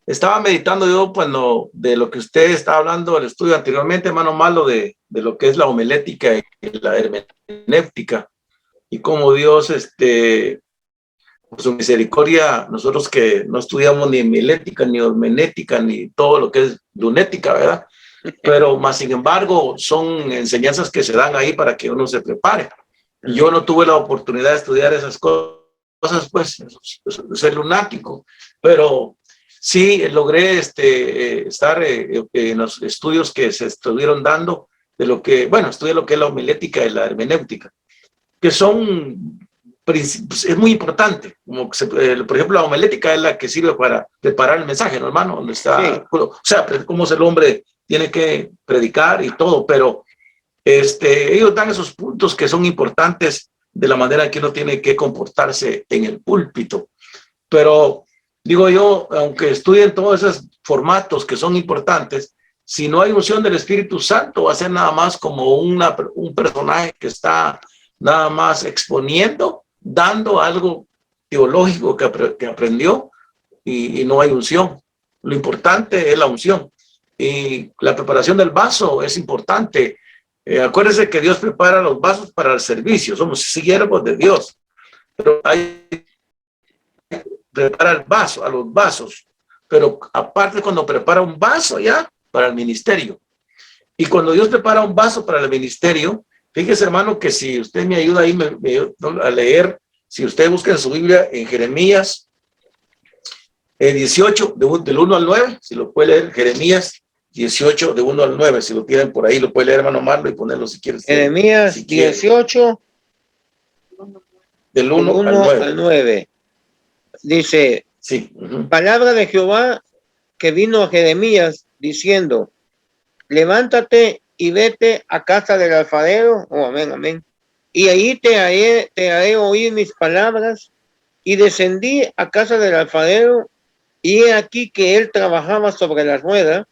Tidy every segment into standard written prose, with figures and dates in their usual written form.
Estaba meditando yo cuando de lo que usted estaba hablando del estudio anteriormente, hermano Malo, de lo que es la homilética y la hermenéutica, y cómo Dios, por su misericordia, nosotros que no estudiamos ni homilética, ni hermenéutica, ni todo lo que es lunética, ¿verdad? Pero más sin embargo, son enseñanzas que se dan ahí para que uno se prepare. Yo no tuve la oportunidad de estudiar esas cosas, pues, ser lunático, pero sí logré estar en los estudios que se estuvieron dando de lo que, bueno, estudié lo que es la homilética y la hermenéutica, que son, es muy importante, como por ejemplo, la homilética es la que sirve para preparar el mensaje, ¿no, hermano? Donde está, Sí. o sea, cómo es el hombre tiene que predicar y todo, pero ellos dan esos puntos que son importantes de la manera que uno tiene que comportarse en el púlpito. Pero digo yo, aunque estudien todos esos formatos que son importantes, si no hay unción del Espíritu Santo, va a ser nada más como un personaje que está nada más exponiendo, dando algo teológico que aprendió y no hay unción. Lo importante es la unción. Y la preparación del vaso es importante. Acuérdense que Dios prepara los vasos para el servicio. Somos siervos de Dios. Pero hay prepara el vaso, a los vasos. Pero aparte cuando prepara un vaso ya para el ministerio. Y cuando Dios prepara un vaso para el ministerio, fíjese, hermano, que si usted me ayuda ahí a leer, si usted busca en su Biblia en Jeremías 18, del 1 al 9, si lo puede leer, Jeremías 18, de 1 al 9, si lo tienen por ahí, lo puede leer, hermano Marlo, y ponerlo si quieres. Jeremías si 18, del 1 al 9. Dice, sí. Palabra de Jehová que vino a Jeremías diciendo, levántate y vete a casa del alfarero, amén, amén, y ahí te haré oír mis palabras. Y descendí a casa del alfarero, y he aquí que él trabajaba sobre la rueda,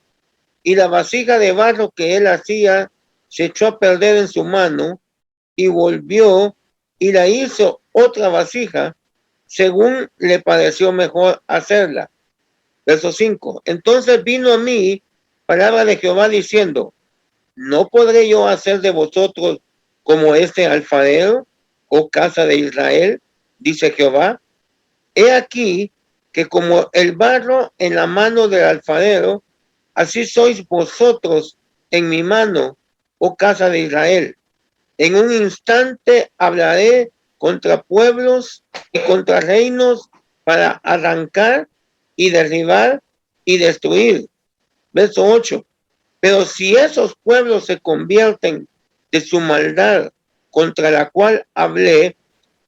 y la vasija de barro que él hacía se echó a perder en su mano, y volvió y la hizo otra vasija, según le pareció mejor hacerla. Verso 5. Entonces vino a mí palabra de Jehová diciendo, ¿no podré yo hacer de vosotros como este alfarero, oh casa de Israel? Dice Jehová. He aquí que como el barro en la mano del alfarero, así sois vosotros en mi mano, oh casa de Israel. En un instante hablaré contra pueblos y contra reinos para arrancar y derribar y destruir. Verso 8. Pero si esos pueblos se convierten de su maldad contra la cual hablé,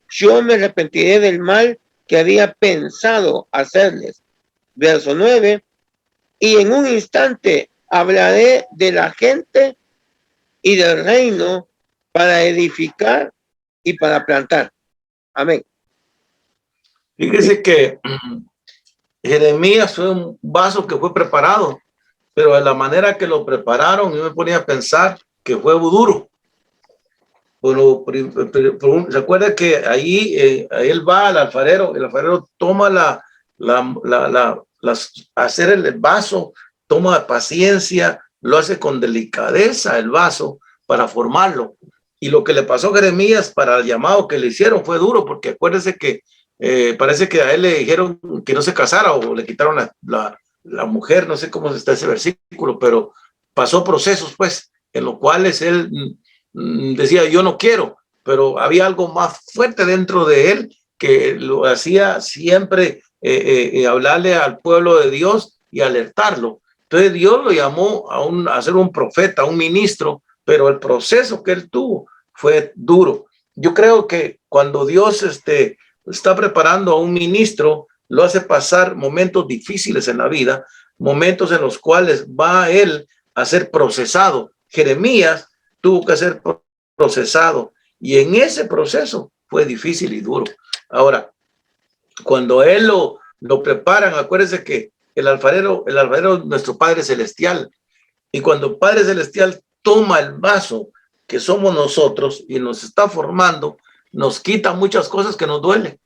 yo me arrepentiré del mal que había pensado hacerles. Verso 9. Y en un instante hablaré de la gente y del reino para edificar y para plantar. Amén. Fíjese que Jeremías fue un vaso que fue preparado, pero de la manera que lo prepararon, yo me ponía a pensar que fue duro. ¿Se acuerda que ahí él va al alfarero, el alfarero toma hacer el vaso, toma paciencia, lo hace con delicadeza el vaso para formarlo? Y lo que le pasó a Jeremías para el llamado que le hicieron fue duro, porque acuérdese que parece que a él le dijeron que no se casara o le quitaron la mujer, no sé cómo está ese versículo, pero pasó procesos, pues, en los cuales él decía, yo no quiero, pero había algo más fuerte dentro de él que lo hacía siempre hablarle al pueblo de Dios y alertarlo. Entonces Dios lo llamó a ser un profeta, un ministro, pero el proceso que él tuvo fue duro. Yo creo que cuando Dios está preparando a un ministro, lo hace pasar momentos difíciles en la vida, momentos en los cuales va él a ser procesado. Jeremías tuvo que ser procesado y en ese proceso fue difícil y duro. Ahora, cuando él lo preparan, acuérdense que el alfarero es nuestro Padre Celestial, y cuando Padre Celestial toma el vaso que somos nosotros y nos está formando, nos quita muchas cosas que nos duelen,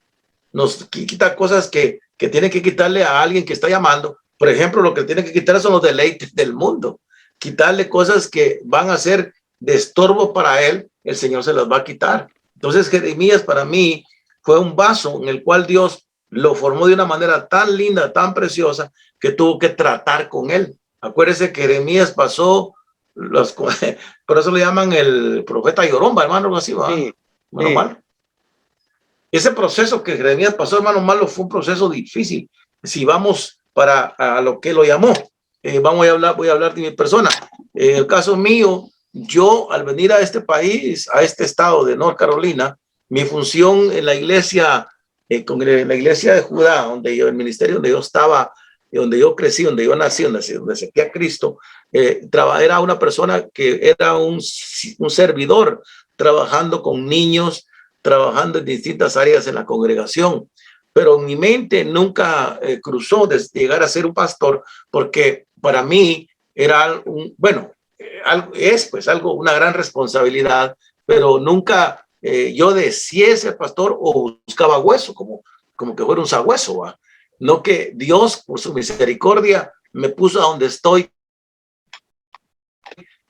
nos quita cosas que tiene que quitarle a alguien que está llamando, Por ejemplo, lo que tiene que quitar son los deleites del mundo. Quitarle cosas que van a ser de estorbo para él, el Señor se las va a quitar. Entonces, Jeremías para mí fue un vaso en el cual Dios lo formó de una manera tan linda, tan preciosa, que tuvo que tratar con él. Acuérdese que Jeremías pasó, por eso le llaman el profeta llorón, hermano, algo así, ¿va? Sí, Hermano sí. malo. Ese proceso que Jeremías pasó, hermano malo, fue un proceso difícil. Si vamos para a lo que lo llamó, voy a hablar de mi persona. En el caso mío, yo al venir a este país, a este estado de North Carolina, mi función en la iglesia, con la iglesia de Judá, donde yo, el ministerio donde yo estaba, donde yo crecí, donde yo nací, donde acepté a Cristo, era una persona que era un servidor trabajando con niños, trabajando en distintas áreas en la congregación. Pero mi mente nunca cruzó de llegar a ser un pastor, porque para mí era una gran responsabilidad, pero nunca yo deseé ser pastor o buscaba hueso, como que fuera un sabueso, ¿va? No, que Dios, por su misericordia, me puso a donde estoy,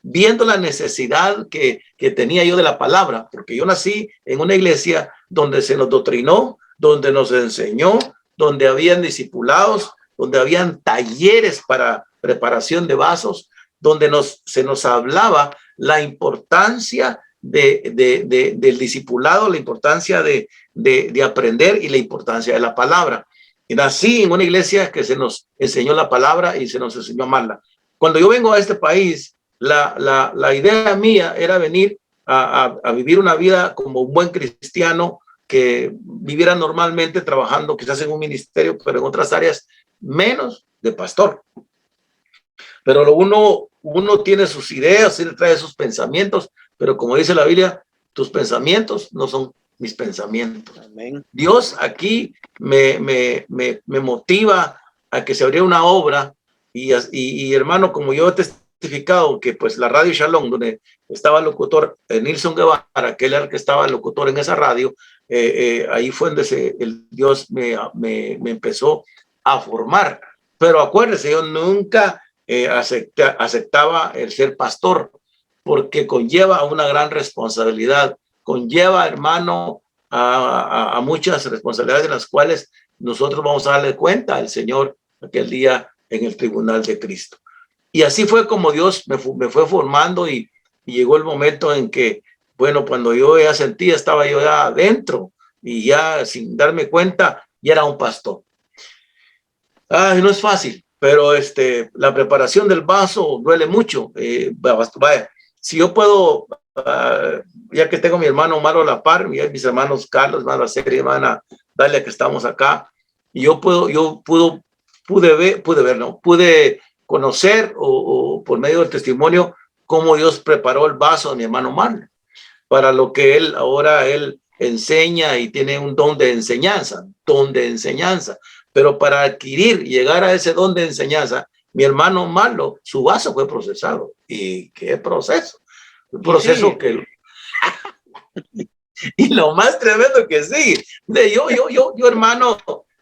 viendo la necesidad que tenía yo de la palabra, porque yo nací en una iglesia donde se nos doctrinó, donde nos enseñó, donde habían discipulados, donde habían talleres para preparación de vasos, donde se nos hablaba la importancia del discipulado, la importancia de aprender y la importancia de la palabra. Y nací en una iglesia que se nos enseñó la palabra y se nos enseñó a amarla. Cuando yo vengo a este país, la idea mía era venir a vivir una vida como un buen cristiano, que viviera normalmente trabajando quizás en un ministerio, pero en otras áreas menos de pastor. Pero uno tiene sus ideas, él trae sus pensamientos, pero como dice la Biblia, tus pensamientos no son mis pensamientos. Amén. Dios aquí me motiva a que se abriera una obra y hermano, como yo he testificado que pues la radio Shalom, donde estaba el locutor Nilson Guevara, que él era el que estaba el locutor en esa radio, ahí fue donde Dios me empezó a formar. Pero acuérdese, yo nunca aceptaba el ser pastor, porque conlleva una gran responsabilidad, conlleva, hermano, a muchas responsabilidades en las cuales nosotros vamos a darle cuenta al Señor aquel día en el tribunal de Cristo. Y así fue como Dios me fue formando y llegó el momento en que, bueno, cuando yo ya sentía, estaba yo ya adentro y ya sin darme cuenta, ya era un pastor. Ay, no es fácil, pero la preparación del vaso duele mucho. Vaya, si yo puedo, ya que tengo a mi hermano Omar a la par, y mis hermanos Carlos, hermana Serie, hermana Dalia, que estamos acá, y yo pude conocer o por medio del testimonio cómo Dios preparó el vaso de mi hermano Omar para lo que él enseña y tiene un don de enseñanza, pero para adquirir y llegar a ese don de enseñanza, mi hermano Marlo, su vaso fue procesado. ¿Y qué proceso? Un proceso sí. Que... y lo más tremendo que sí, yo, hermano,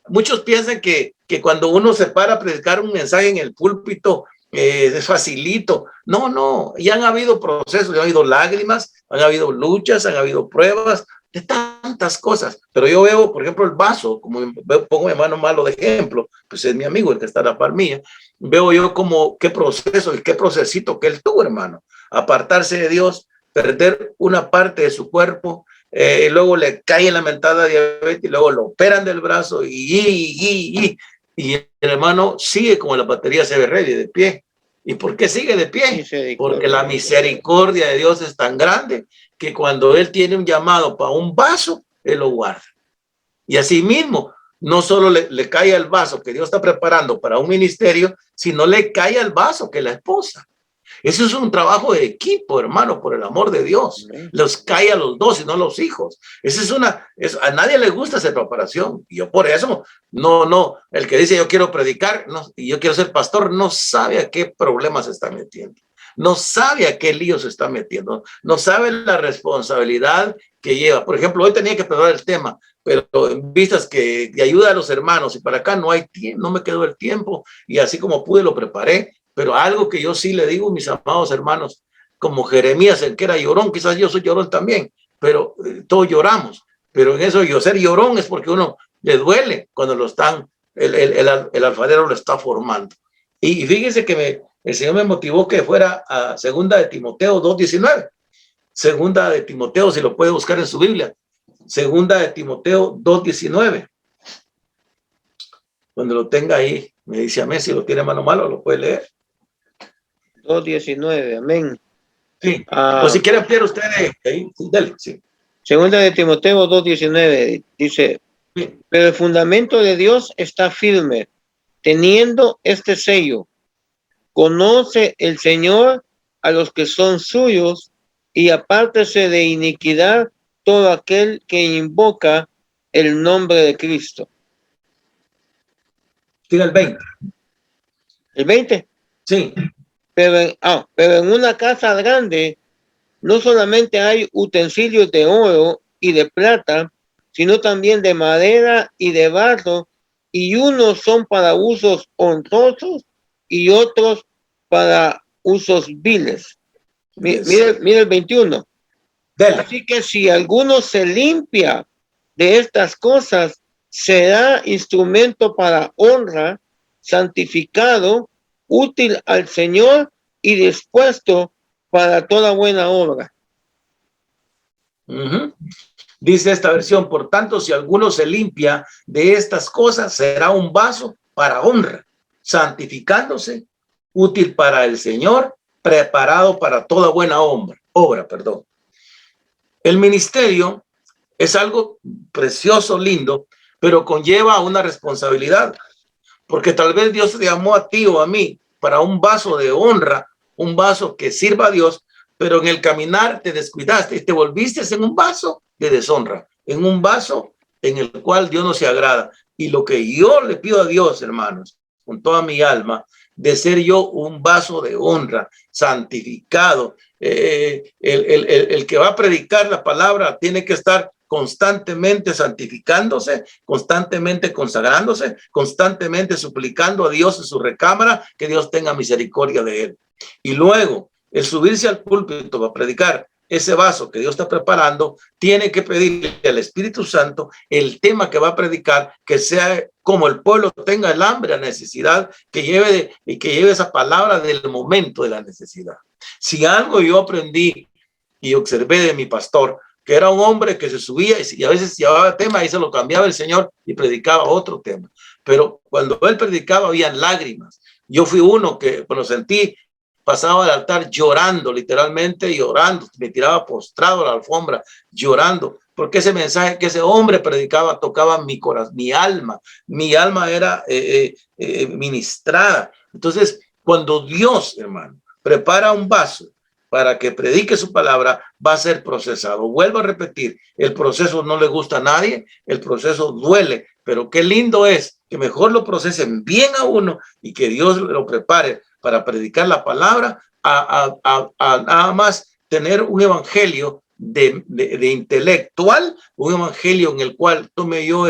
muchos piensan que cuando uno se para a predicar un mensaje en el púlpito, es facilito. No, ya han habido procesos, ya han habido lágrimas, han habido luchas, han habido pruebas, de tantas cosas. Pero yo veo, por ejemplo, el vaso, como pongo mi hermano Malo de ejemplo, pues es mi amigo, el que está a la par mía, veo yo como qué proceso y qué procesito que él tuvo, hermano. Apartarse de Dios, perder una parte de su cuerpo, luego le cae la mentada diabetes, y luego lo operan del brazo y el hermano sigue como la batería se ve ready, de pie. ¿Y por qué sigue de pie? Porque la misericordia de Dios es tan grande que cuando él tiene un llamado para un vaso, él lo guarda. Y así mismo, no solo le cae el vaso que Dios está preparando para un ministerio, sino le cae el vaso que la esposa. Eso es un trabajo de equipo, hermano, por el amor de Dios. Los cae a los dos y no a los hijos. A nadie le gusta esa preparación. Y yo por eso, el que dice yo quiero predicar y yo quiero ser pastor, no sabe a qué problemas se está metiendo. no sabe a qué lío se está metiendo, no sabe la responsabilidad que lleva. Por ejemplo, hoy tenía que preparar el tema, pero en vistas que de ayuda a los hermanos y para acá no hay tiempo, no me quedó el tiempo y así como pude lo preparé. Pero algo que yo sí le digo, mis amados hermanos, como Jeremías, el que era llorón, quizás yo soy llorón también, pero todos lloramos. Pero en eso yo ser llorón es porque uno le duele cuando lo están, el alfarero lo está formando. Y fíjense que el Señor me motivó que fuera a segunda de Timoteo 2:19. Segunda de Timoteo, si lo puede buscar en su Biblia. Segunda de Timoteo 2:19. Cuando lo tenga ahí, me dice amén. Si lo tiene a mano malo, lo puede leer. 2:19, amén. Sí. O si quiere ampliar usted ahí, dale, sí. Segunda de Timoteo 2:19 dice, sí. Pero el fundamento de Dios está firme, teniendo este sello. Conoce el Señor a los que son suyos y apártese de iniquidad todo aquel que invoca el nombre de Cristo. Tira el 20. ¿El 20? Sí. Pero en una casa grande no solamente hay utensilios de oro y de plata, sino también de madera y de barro, y unos son para usos honrosos y otros para usos viles. Mira el 21. Dele. Así que si alguno se limpia de estas cosas, será instrumento para honra, santificado, útil al Señor y dispuesto para toda buena obra. Dice esta versión, por tanto, si alguno se limpia de estas cosas, será un vaso para honra, santificándose, útil para el Señor, preparado para toda buena obra. El ministerio es algo precioso, lindo, pero conlleva una responsabilidad, porque tal vez Dios te llamó a ti o a mí para un vaso de honra, un vaso que sirva a Dios, pero en el caminar te descuidaste y te volviste en un vaso de deshonra, en un vaso en el cual Dios no se agrada. Y lo que yo le pido a Dios, hermanos, con toda mi alma, de ser yo un vaso de honra, santificado. El que va a predicar la palabra tiene que estar constantemente santificándose, constantemente consagrándose, constantemente suplicando a Dios en su recámara que Dios tenga misericordia de él. Y luego, el subirse al púlpito para predicar ese vaso que Dios está preparando, tiene que pedirle al Espíritu Santo el tema que va a predicar, que sea como el pueblo tenga el hambre, la necesidad, que lleve esa palabra del momento de la necesidad. Si algo yo aprendí y observé de mi pastor, que era un hombre que se subía y a veces llevaba tema y se lo cambiaba el Señor y predicaba otro tema. Pero cuando él predicaba había lágrimas. Yo fui uno que cuando sentí, pasaba al altar llorando, literalmente llorando, me tiraba postrado a la alfombra, llorando, porque ese mensaje que ese hombre predicaba tocaba mi corazón, mi alma era ministrada. Entonces, cuando Dios, hermano, prepara un vaso para que predique su palabra, va a ser procesado. Vuelvo a repetir, el proceso no le gusta a nadie, el proceso duele, pero qué lindo es que mejor lo procesen bien a uno y que Dios lo prepare para predicar la palabra, a nada más tener un evangelio de intelectual, un evangelio en el cual tome yo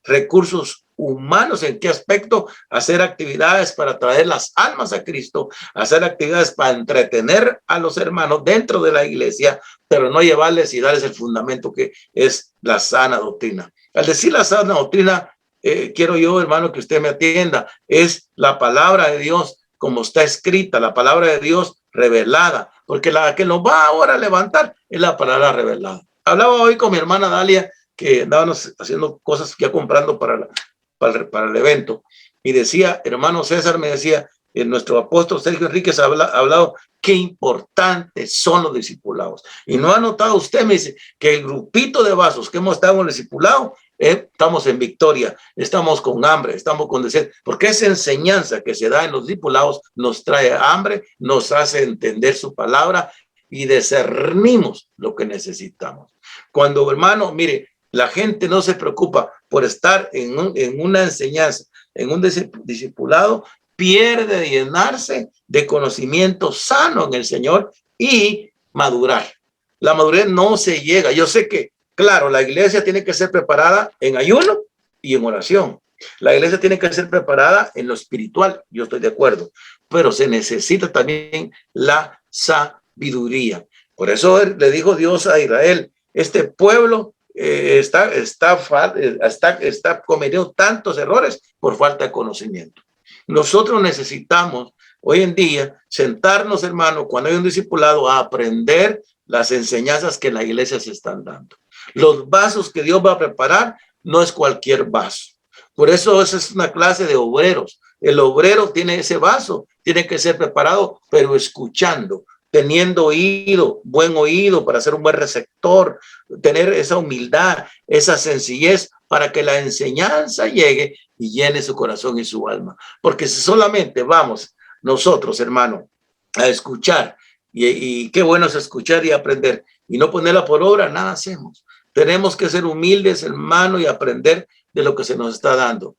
recursos humanos. ¿En qué aspecto? Hacer actividades para traer las almas a Cristo, hacer actividades para entretener a los hermanos dentro de la iglesia, pero no llevarles y darles el fundamento que es la sana doctrina. Al decir la sana doctrina, quiero yo, hermano, que usted me atienda, es la palabra de Dios como está escrita, la palabra de Dios revelada, porque la que nos va ahora a levantar es la palabra revelada. Hablaba hoy con mi hermana Dalia, que andábamos haciendo cosas ya comprando para el evento, y decía, hermano César, me decía, nuestro apóstol Sergio Enríquez ha hablado qué importantes son los discipulados. Y no ha notado usted, me dice, que el grupito de vasos que hemos estado en el discipulado, estamos en victoria, estamos con hambre, estamos con deseo, porque esa enseñanza que se da en los discipulados nos trae hambre, nos hace entender su palabra y discernimos lo que necesitamos. Cuando, hermano, mire, la gente no se preocupa por estar en una enseñanza, en un discipulado, pierde de llenarse de conocimiento sano en el Señor y madurar. La madurez no se llega. Yo sé que, claro, la iglesia tiene que ser preparada en ayuno y en oración. La iglesia tiene que ser preparada en lo espiritual, yo estoy de acuerdo, pero se necesita también la sabiduría. Por eso le dijo Dios a Israel, este pueblo está cometiendo tantos errores por falta de conocimiento. Nosotros necesitamos hoy en día sentarnos, hermano, cuando hay un discipulado, a aprender las enseñanzas que la iglesia se están dando. Los vasos que Dios va a preparar no es cualquier vaso. Por eso esa es una clase de obreros. El obrero tiene ese vaso, tiene que ser preparado, pero escuchando, teniendo oído, buen oído para ser un buen receptor, tener esa humildad, esa sencillez para que la enseñanza llegue y llene su corazón y su alma. Porque si solamente vamos nosotros, hermano, a escuchar, y qué bueno es escuchar y aprender, y no ponerla por obra, nada hacemos. Tenemos que ser humildes, hermano, y aprender de lo que se nos está dando.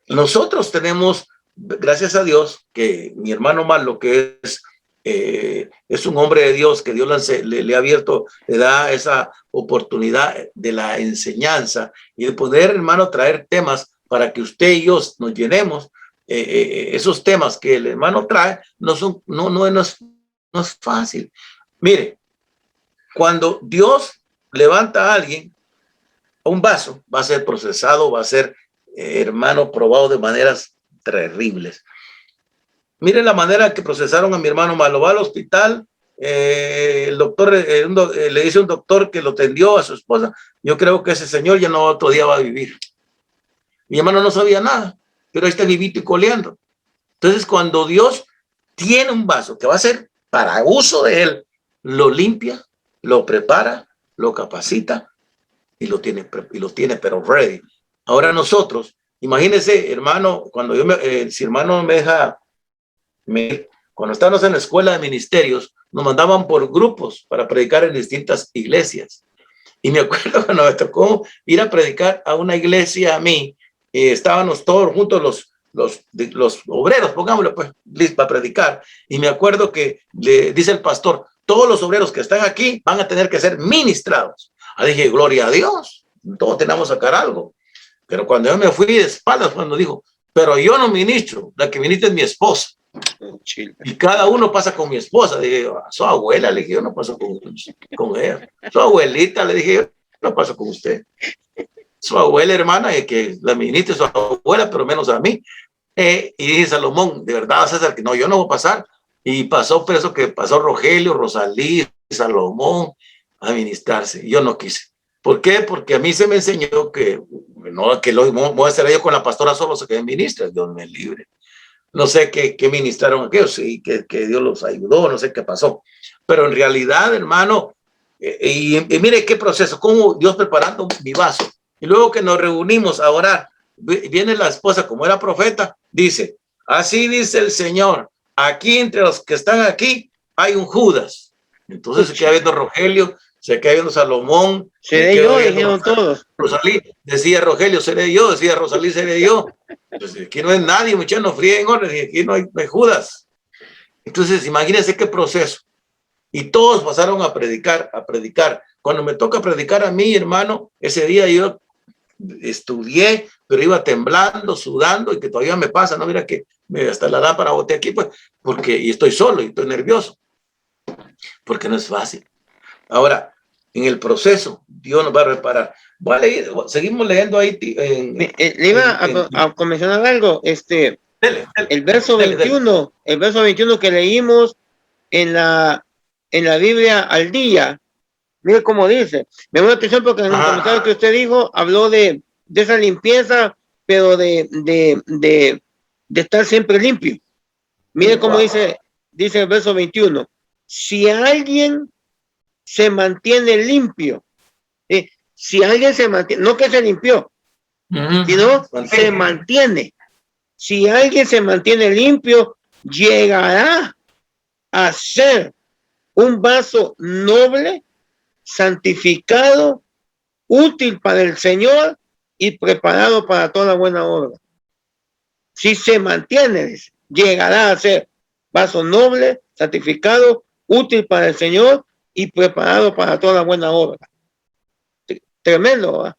Nosotros tenemos, gracias a Dios, que mi hermano Marlo, que es un hombre de Dios, que Dios le ha abierto, le da esa oportunidad de la enseñanza y de poder, hermano, traer temas para que usted y yo nos llenemos. Esos temas que el hermano trae no es fácil. Mire, cuando Dios levanta a alguien, un vaso va a ser procesado, va a ser, hermano, probado de maneras terribles. Miren la manera que procesaron a mi hermano Malo. Va al hospital, el doctor, le dice a un doctor que lo atendió a su esposa, yo creo que ese señor ya no otro día va a vivir. Mi hermano no sabía nada, pero ahí está vivito y coleando. Entonces, cuando Dios tiene un vaso que va a ser para uso de él, lo limpia, lo prepara, lo capacita y lo tiene pero ready. Ahora nosotros, imagínense, hermano, cuando si hermano me deja, cuando estábamos en la escuela de ministerios, nos mandaban por grupos para predicar en distintas iglesias. Y me acuerdo cuando me tocó ir a predicar a una iglesia a mí, estábamos todos juntos los obreros, pongámoslo pues, para predicar. Y me acuerdo que le dice el pastor, todos los obreros que están aquí van a tener que ser ministrados. Dije, gloria a Dios, todos tenemos que sacar algo. Pero cuando yo me fui de espaldas, cuando dijo, pero yo no ministro, la que ministra es mi esposa. Y cada uno pasa con mi esposa. Dije, su abuela, le dije, yo no paso con ella. Su abuelita, le dije, yo no paso con usted. Su abuela, hermana, que la ministra es su abuela, pero menos a mí. Y dije, Salomón, de verdad, César, que no, yo no voy a pasar. Y pasó por eso que pasó Rogelio, Rosalí, Salomón a ministrarse. Yo no quise. ¿Por qué? Porque a mí se me enseñó que no, que lo voy a estar yo con la pastora solo se queden ministras, Dios me libre. No sé qué ministraron aquellos, sí, que Dios los ayudó, no sé qué pasó. Pero en realidad, hermano, y mire qué proceso, cómo Dios preparando mi vaso. Y luego que nos reunimos a orar, viene la esposa, como era profeta, dice, así dice el Señor, aquí entre los que están aquí hay un Judas. Entonces se queda viendo Rogelio, se queda viendo Salomón. Seré yo, dijeron todos. Rosalí, decía Rogelio, seré yo, decía Rosalí, seré yo. Entonces, aquí no es nadie, muchachos, no fríen orden, aquí no hay Judas. Entonces, imagínense qué proceso. Y todos pasaron a predicar, a predicar. Cuando me toca predicar a mí, hermano, ese día yo estudié, pero iba temblando, sudando, y que todavía me pasa, no, mira que hasta la lámpara boté aquí, pues, y estoy solo y estoy nervioso, porque no es fácil. Ahora, en el proceso, Dios nos va a reparar. Voy a leer, seguimos leyendo ahí. Le iba a mencionar algo, el verso 21, el verso 21 que leímos en la Biblia al día. Mire cómo dice. Me llama la atención porque en el comentario que usted dijo, habló de esa limpieza, pero de estar siempre limpio. Mire cómo dice el verso 21. Si alguien se mantiene limpio, si alguien se mantiene, no que se limpió, sino se mantiene. Si alguien se mantiene limpio, llegará a ser un vaso noble, santificado, útil para el Señor y preparado para toda buena obra. si se mantiene, dice, llegará a ser vaso noble, santificado, útil para el Señor y preparado para toda buena obra. Tremendo, ¿verdad?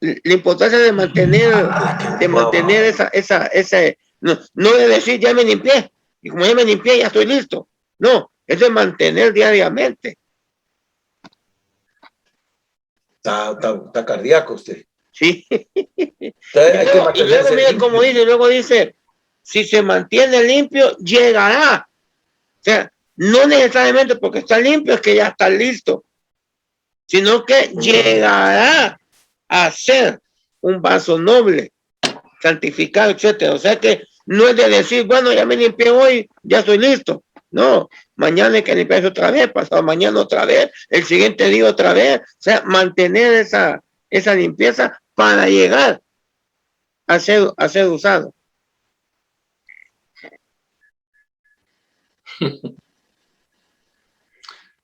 La importancia de mantener no de decir ya me limpié, y como ya me limpié ya estoy listo. No, es de mantener diariamente. Está cardíaco usted. Sí. Y luego mire como dice, luego dice, si se mantiene limpio, llegará. O sea, no necesariamente porque está limpio es que ya está listo, sino que llegará a ser un vaso noble, santificado, etcétera. O sea que no es de decir, bueno, ya me limpié hoy, ya estoy listo. No, mañana hay que limpiarse otra vez, pasado mañana otra vez, el siguiente día otra vez. O sea, mantener esa limpieza para llegar a ser usado.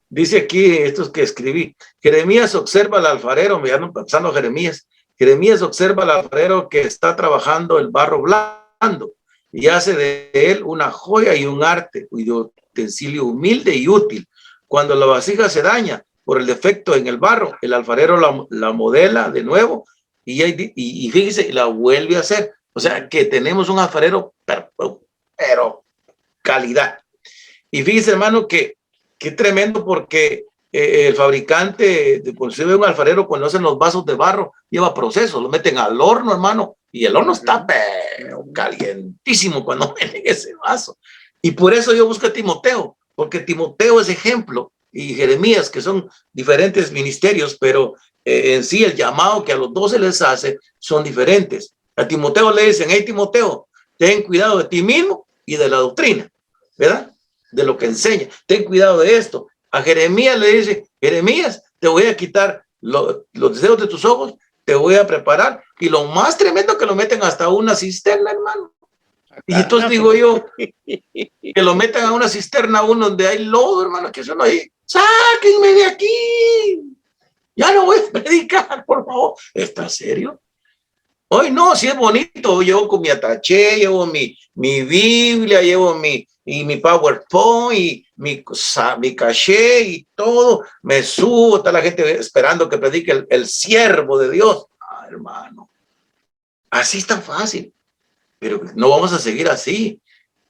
Dice aquí, estos que escribí, Jeremías observa al alfarero, me ando pasando Jeremías observa al alfarero que está trabajando el barro blando y hace de él una joya y un arte, y de utensilio humilde y útil. Cuando la vasija se daña por el defecto en el barro, el alfarero la modela de nuevo y fíjese, la vuelve a hacer. O sea que tenemos un alfarero, pero calidad. Y fíjese, hermano, que tremendo, porque el fabricante, inclusive un alfarero, cuando hacen los vasos de barro, lleva procesos, lo meten al horno, hermano, y el horno está pero calientísimo cuando meten ese vaso. Y por eso yo busco a Timoteo, porque Timoteo es ejemplo, y Jeremías, que son diferentes ministerios, pero en sí el llamado que a los dos se les hace son diferentes. A Timoteo le dicen, hey Timoteo, ten cuidado de ti mismo y de la doctrina, ¿verdad? De lo que enseña, ten cuidado de esto. A Jeremías le dice, Jeremías, te voy a quitar los deseos de tus ojos, te voy a preparar, y lo más tremendo que lo meten hasta una cisterna, hermano. Y entonces digo yo, que lo metan a una cisterna uno donde hay lodo, hermano, que son ahí, sáquenme de aquí, ya no voy a predicar, por favor. ¿Está serio? Hoy no, si es bonito, llevo con mi ataché, llevo mi Biblia, llevo mi PowerPoint y mi caché y todo, me subo, está la gente esperando que predique el siervo de Dios. Ah, hermano, así es tan fácil, pero no vamos a seguir así.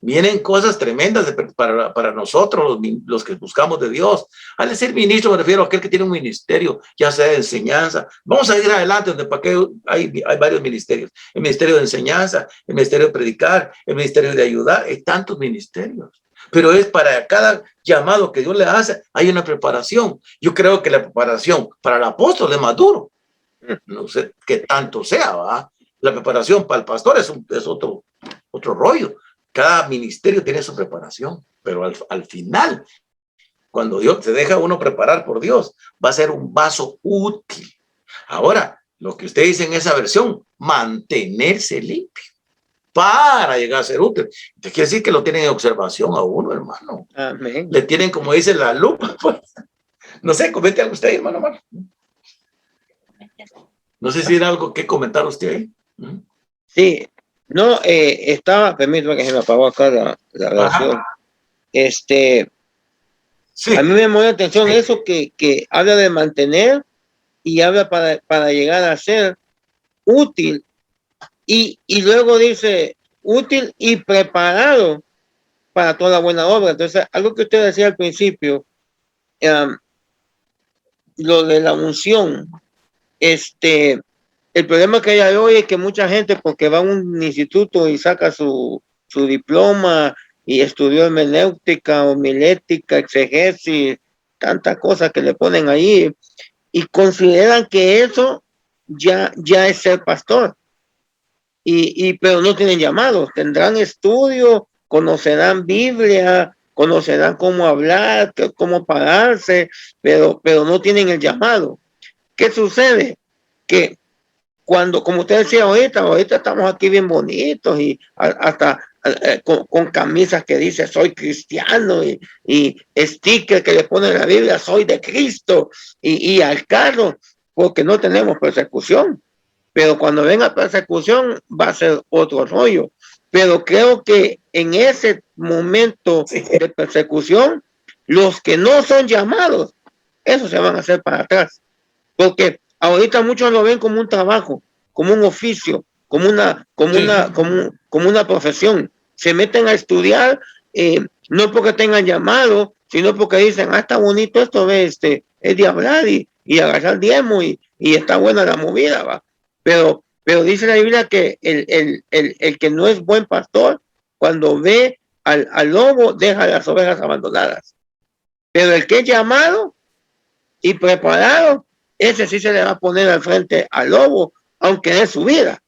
Vienen cosas tremendas para nosotros, los que buscamos de Dios. Al decir ministro, me refiero a aquel que tiene un ministerio, ya sea de enseñanza. Vamos a ir adelante, donde para qué hay varios ministerios. El ministerio de enseñanza, el ministerio de predicar, el ministerio de ayudar. Hay tantos ministerios. Pero es para cada llamado que Dios le hace, hay una preparación. Yo creo que la preparación para el apóstol es más duro. No sé qué tanto sea, ¿va? La preparación para el pastor es otro rollo. Cada ministerio tiene su preparación, pero al final, cuando Dios se deja uno preparar por Dios, va a ser un vaso útil. Ahora, lo que usted dice en esa versión, mantenerse limpio para llegar a ser útil. Entonces, quiere decir que lo tienen en observación a uno, hermano. Amén. Le tienen, como dice, la lupa. Pues. No sé, comente algo usted, hermano. No sé si era algo que comentar usted ahí. Sí. No, permítame que se me apagó acá la grabación. Sí. A mí me llamó la atención eso que habla de mantener y habla para llegar a ser útil y luego dice útil y preparado para toda buena obra. Entonces, algo que usted decía al principio, lo de la unción, el problema que hay hoy es que mucha gente, porque va a un instituto y saca su diploma y estudió hermenéutica, homilética, exegesis, tantas cosas que le ponen ahí, y consideran que eso ya es ser pastor. Pero no tienen llamados, tendrán estudio, conocerán Biblia, conocerán cómo hablar, cómo pararse, pero no tienen el llamado. ¿Qué sucede? Que cuando, como usted decía ahorita estamos aquí bien bonitos y hasta con camisas que dice soy cristiano y sticker que le pone en la Biblia soy de Cristo y al carro, porque no tenemos persecución. Pero cuando venga persecución va a ser otro rollo. pero creo que en ese momento de persecución, los que no son llamados, esos se van a hacer para atrás, porque ahorita muchos lo ven como un trabajo, como un oficio, como una profesión. Se meten a estudiar, no porque tengan llamado, sino porque dicen, está bonito esto, es de hablar y agarrar diezmo y está buena la movida, va. Pero dice la Biblia que el que no es buen pastor, cuando ve al lobo, deja las ovejas abandonadas. Pero el que es llamado y preparado, ese sí se le va a poner al frente al lobo, aunque es su vida.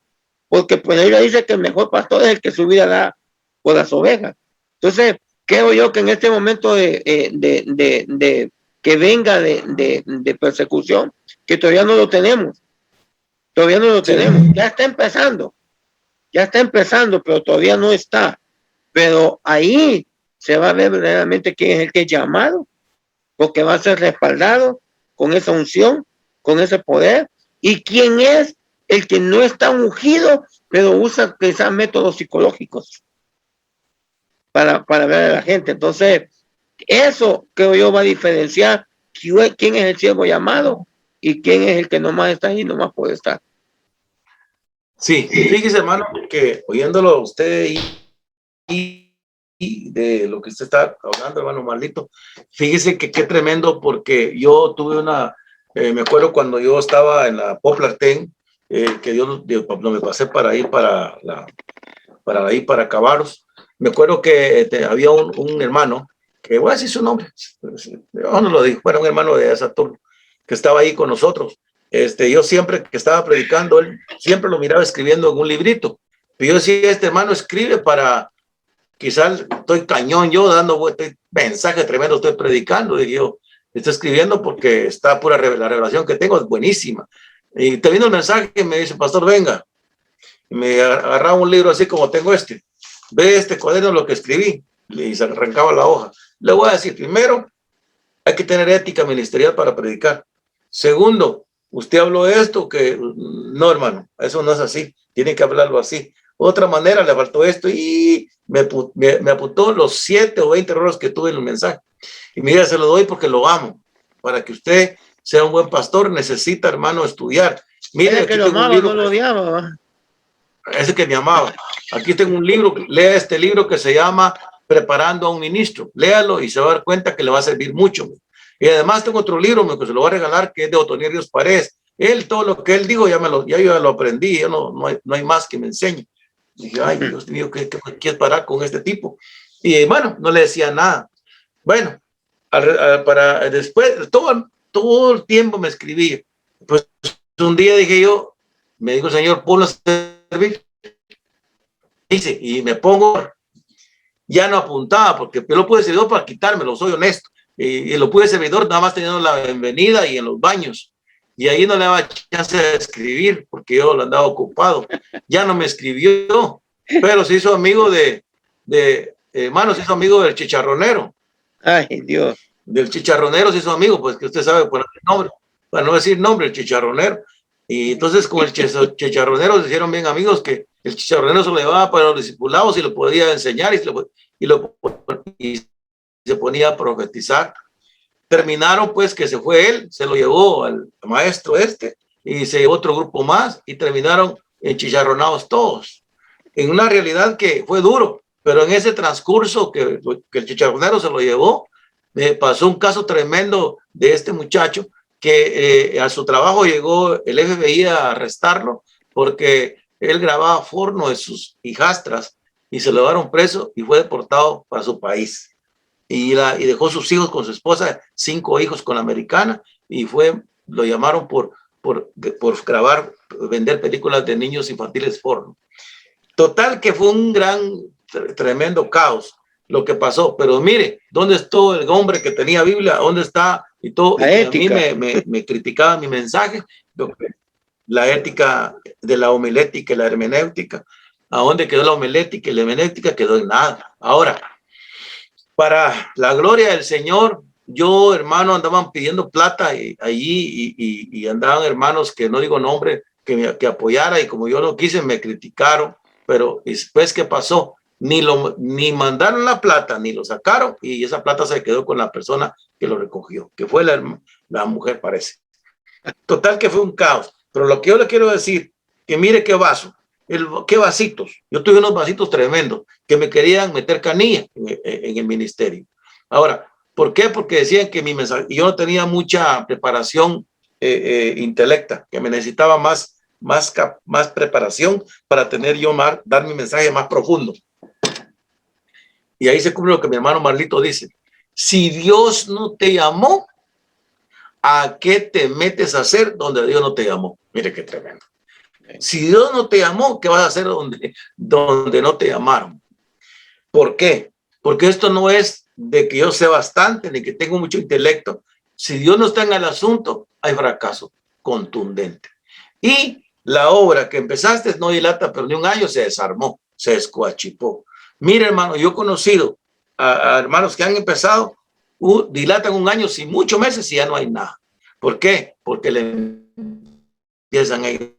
Porque pues ella dice que el mejor pastor es el que su vida da por las ovejas. Entonces, creo yo que en este momento de que venga de persecución, que todavía no lo tenemos, ya está empezando, pero todavía no está. Pero ahí se va a ver verdaderamente quién es el que es llamado, porque va a ser respaldado con esa unción, con ese poder, y quién es el que no está ungido, pero usa quizás métodos psicológicos para ver a la gente. Entonces, eso creo yo va a diferenciar quién es el siervo llamado y quién es el que nomás está ahí, nomás puede estar. Sí, fíjese, hermano, que oyéndolo a usted y de lo que usted está hablando, hermano Marlito, fíjese que qué tremendo, porque yo tuve me acuerdo cuando yo estaba en la Poplar Ten, que yo no me pasé para ir para Cabaros. Me acuerdo que había un hermano, que voy a decir su nombre, yo no lo digo, bueno, un hermano de Saturno, que estaba ahí con nosotros. Yo siempre que estaba predicando, él siempre lo miraba escribiendo en un librito. Pero yo decía, este hermano escribe para, quizás estoy cañón yo dando mensajes tremendos, estoy predicando, y yo estoy escribiendo porque está pura la revelación que tengo, es buenísima. Y te viene el mensaje y me dice, pastor, venga. Y me agarraba un libro así como tengo ve este cuaderno lo que escribí, y se arrancaba la hoja. Le voy a decir, primero, hay que tener ética ministerial para predicar. Segundo, usted habló de esto, que no, hermano, eso no es así, tiene que hablarlo así. Otra manera, le faltó esto y me apuntó los 7 o 20 errores que tuve en el mensaje. Y mira, se lo doy porque lo amo. Para que usted sea un buen pastor, necesita, hermano, estudiar. Mire, que lo amaba, no lo odiaba. Ese que me amaba. Aquí tengo un libro, lea este libro que se llama Preparando a un ministro. Léalo y se va a dar cuenta que le va a servir mucho. Y además tengo otro libro que se lo voy a regalar, que es de Otoniel Ríos Paredes. Él, todo lo que él dijo, ya yo lo aprendí, yo no hay más que me enseñe. Y dije, ay, Dios mío, ¿qué quieres parar con este tipo? Y bueno, no le decía nada. Bueno, para después, todo el tiempo me escribía. Pues un día dije yo, me dijo el Señor, ponlo a servir. Dice, y me pongo, ya no apuntaba, porque yo lo pude servidor para quitármelo, soy honesto. Y lo pude servidor nada más teniendo la bienvenida y en los baños. Y ahí no le daba chance de escribir, porque yo lo andaba ocupado. Ya no me escribió, pero se hizo amigo hermano, se hizo amigo del chicharronero. Ay, Dios. Del chicharronero se hizo amigo, pues que usted sabe por el nombre, para no decir nombre, el chicharronero. Y entonces con el chicharronero se hicieron bien amigos, que el chicharronero se lo llevaba para los discipulados y lo podía enseñar y se ponía a profetizar. Terminaron pues que se fue él, se lo llevó al maestro y se llevó otro grupo más y terminaron enchicharronados todos. En una realidad que fue duro, pero en ese transcurso que el chicharronero se lo llevó, me pasó un caso tremendo de este muchacho que a su trabajo llegó el FBI a arrestarlo porque él grababa porno de sus hijastras y se lo llevaron preso y fue deportado para su país. Y dejó sus hijos con su esposa, 5 hijos con la americana, y lo llamaron por grabar, vender películas de niños infantiles porno. Total que fue un tremendo caos lo que pasó, pero mire, ¿dónde estuvo el hombre que tenía Biblia? ¿Dónde está? Y todo, y a mí me criticaba mi mensaje, la ética de la homilética y la hermenéutica. ¿A dónde quedó la homilética y la hermenéutica? Quedó en nada. Ahora, para la gloria del Señor, yo, hermano, andaban pidiendo plata allí y andaban hermanos que no digo nombre, que apoyara, y como yo no quise, me criticaron. pero después, ¿qué pasó? Ni mandaron la plata, ni lo sacaron, y esa plata se quedó con la persona que lo recogió, que fue la mujer, parece. Total que fue un caos. Pero lo que yo le quiero decir, que mire qué vaso, qué vasitos. Yo tuve unos vasitos tremendos que me querían meter canilla en el ministerio. Ahora, ¿por qué? Porque decían que mi mensaje, yo no tenía mucha preparación intelecta, que me necesitaba más preparación para dar mi mensaje más profundo. Y ahí se cumple lo que mi hermano Marlito dice. Si Dios no te llamó, ¿a qué te metes a hacer donde Dios no te llamó? Mire qué tremendo. Si Dios no te llamó, ¿qué vas a hacer donde no te llamaron? ¿Por qué? Porque esto no es de que yo sé bastante ni que tengo mucho intelecto. Si Dios no está en el asunto, hay fracaso contundente. Y la obra que empezaste no dilata, pero ni un año se desarmó, se escuachipó. Mire, hermano, yo he conocido a hermanos que han empezado, dilatan un año, sin muchos meses, y ya no hay nada. ¿Por qué? Porque le empiezan ellos.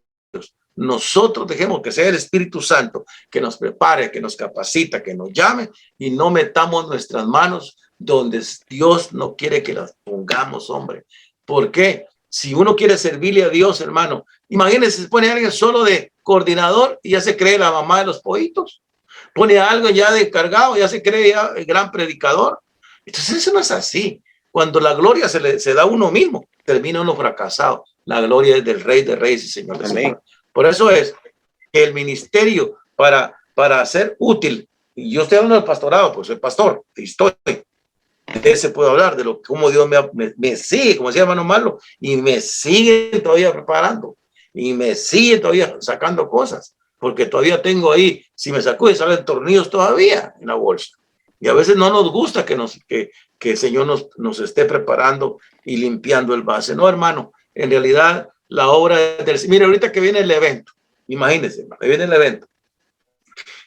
Nosotros dejemos que sea el Espíritu Santo que nos prepare, que nos capacita, que nos llame, y no metamos nuestras manos donde Dios no quiere que las pongamos, hombre. ¿Por qué? Si uno quiere servirle a Dios, hermano, imagínense, se pone a alguien solo de coordinador y ya se cree la mamá de los pollitos. Pone a algo ya de cargado, ya se cree ya el gran predicador. Entonces eso no es así. Cuando la gloria se da a uno mismo, termina uno fracasado. La gloria es del Rey de Reyes y Señor de Señores. Por eso es que el ministerio para ser útil, y yo estoy hablando del pastorado, pues soy pastor, de ese puedo hablar, de cómo Dios me sigue, como decía hermano Marlo, y me sigue todavía preparando, y me sigue todavía sacando cosas, porque todavía tengo ahí, si me sacude, salen tornillos todavía en la bolsa. Y a veces no nos gusta que el Señor nos esté preparando y limpiando el base. No, hermano, en realidad la obra del... Mire, ahorita que viene el evento, imagínense, hermano, viene el evento.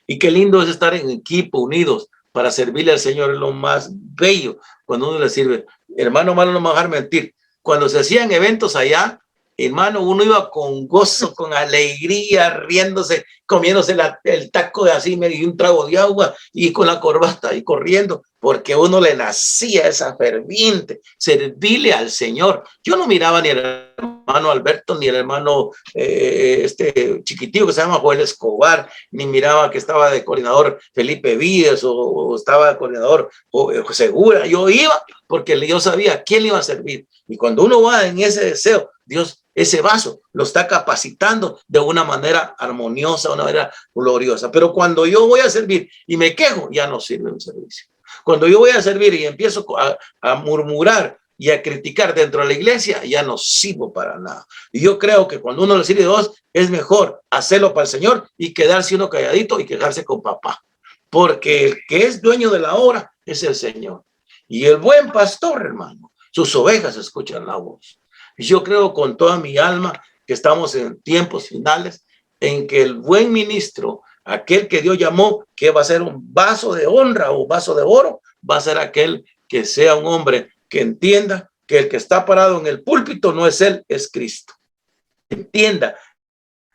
Y qué lindo es estar en equipo, unidos, para servirle al Señor. Es lo más bello cuando uno le sirve. Hermano, malo, no me va a dejar mentir. Cuando se hacían eventos allá, hermano, uno iba con gozo, con alegría, riéndose, comiéndose el taco de así, medio un trago de agua y con la corbata ahí corriendo, porque uno le nacía esa ferviente, servirle al Señor. Yo no miraba ni al hermano Alberto, ni el hermano este chiquitillo que se llama Joel Escobar, ni miraba que estaba de coordinador Felipe Víez o estaba de coordinador Segura. Yo iba porque yo sabía a quién le iba a servir. Y cuando uno va en ese deseo, Dios ese vaso lo está capacitando de una manera armoniosa, de una manera gloriosa. Pero cuando yo voy a servir y me quejo, ya no sirve un servicio. Cuando yo voy a servir y empiezo a murmurar y a criticar dentro de la iglesia, ya no sirvo para nada. Y yo creo que cuando uno le sirve a Dios, es mejor hacerlo para el Señor y quedarse uno calladito y quedarse con papá. Porque el que es dueño de la obra es el Señor. Y el buen pastor, hermano, sus ovejas escuchan la voz. Y yo creo con toda mi alma que estamos en tiempos finales en que el buen ministro, aquel que Dios llamó, que va a ser un vaso de honra o vaso de oro, va a ser aquel que sea un hombre que entienda que el que está parado en el púlpito no es él, es Cristo. Entienda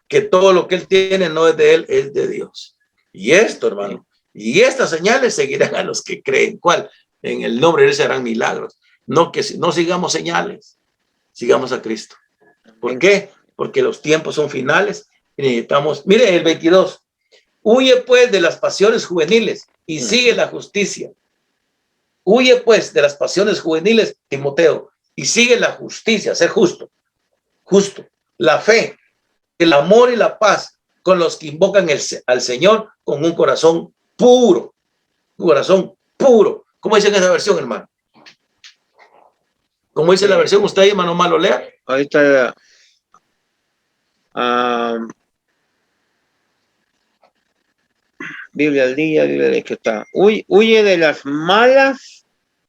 que todo lo que él tiene no es de él, es de Dios. Y esto, hermano, y estas señales seguirán a los que creen. ¿Cuál? En el nombre de él se harán milagros. No que no sigamos señales, sigamos a Cristo. ¿Por qué? Porque los tiempos son finales y necesitamos, mire el 22, huye pues de las pasiones juveniles y sigue la justicia. Huye pues de las pasiones juveniles, Timoteo, y sigue la justicia, ser justo, la fe, el amor y la paz con los que invocan al Señor con un corazón puro, ¿Cómo dice en esa versión, hermano? ¿Cómo dice la versión? Usted, hermano Malo, lea. Ahí está. Biblia al día, Biblia de que está. Huye de las malas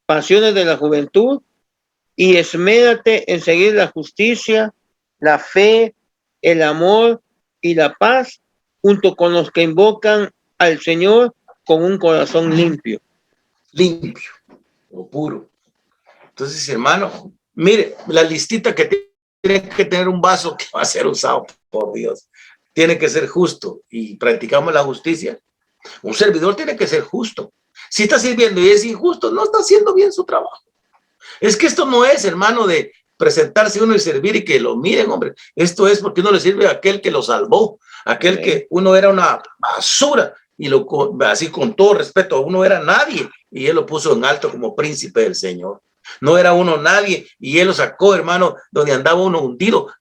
pasiones de la juventud y esmérate en seguir la justicia, la fe, el amor y la paz, junto con los que invocan al Señor con un corazón limpio o puro. Entonces, hermano, mire, la listita que tiene que tener un vaso que va a ser usado por Dios. tiene que ser justo y practicamos la justicia. Un servidor tiene que ser justo. Si está sirviendo y es injusto, no está haciendo bien su trabajo. Es que esto no es, hermano, de presentarse uno y servir y que lo miren, hombre. Esto es porque uno le sirve a aquel que lo salvó, aquel que uno era una basura y así con todo respeto, uno era nadie y él lo puso en alto como príncipe del Señor. No era uno nadie y él lo sacó, hermano, donde andaba uno hundido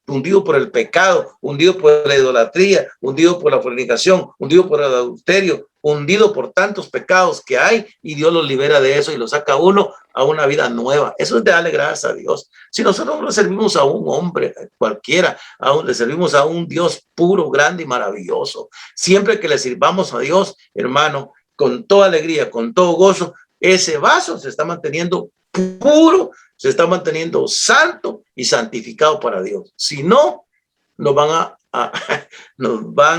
por el pecado, hundido por la idolatría, hundido por la fornicación, hundido por el adulterio, hundido por tantos pecados que hay, y Dios lo libera de eso y lo saca uno a una vida nueva. Eso es de darle gracias a Dios. Si nosotros no le servimos a un hombre cualquiera, le servimos a un Dios puro, grande y maravilloso. Siempre que le sirvamos a Dios, hermano, con toda alegría, con todo gozo, ese vaso se está manteniendo puro, se está manteniendo santo y santificado para Dios. Si no, nos van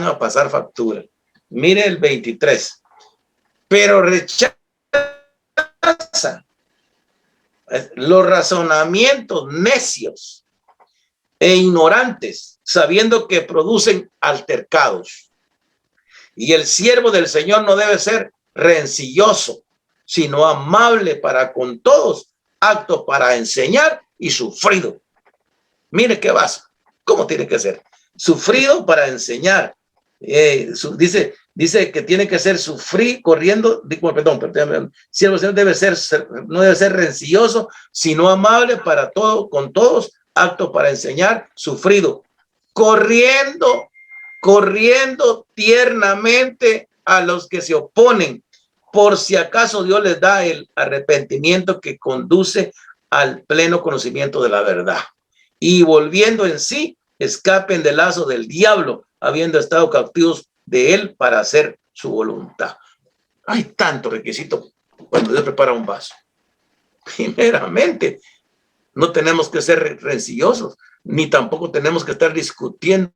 a pasar factura. Mire el 23. Pero rechaza los razonamientos necios e ignorantes, sabiendo que producen altercados. Y el siervo del Señor no debe ser rencilloso, sino amable para con todos, apto para enseñar y sufrido. Mire qué vaso, cómo tiene que ser. Sufrido para enseñar. Dice que tiene que ser sufrir corriendo, perdón, siervo del Señor no debe ser rencilloso, sino amable para todo, con todos, apto para enseñar, sufrido, corriendo tiernamente a los que se oponen, por si acaso Dios les da el arrepentimiento que conduce al pleno conocimiento de la verdad, y volviendo en sí, escapen del lazo del diablo, habiendo estado cautivos de él para hacer su voluntad. Hay tanto requisito cuando Dios prepara un vaso. Primeramente, no tenemos que ser rencillosos, ni tampoco tenemos que estar discutiendo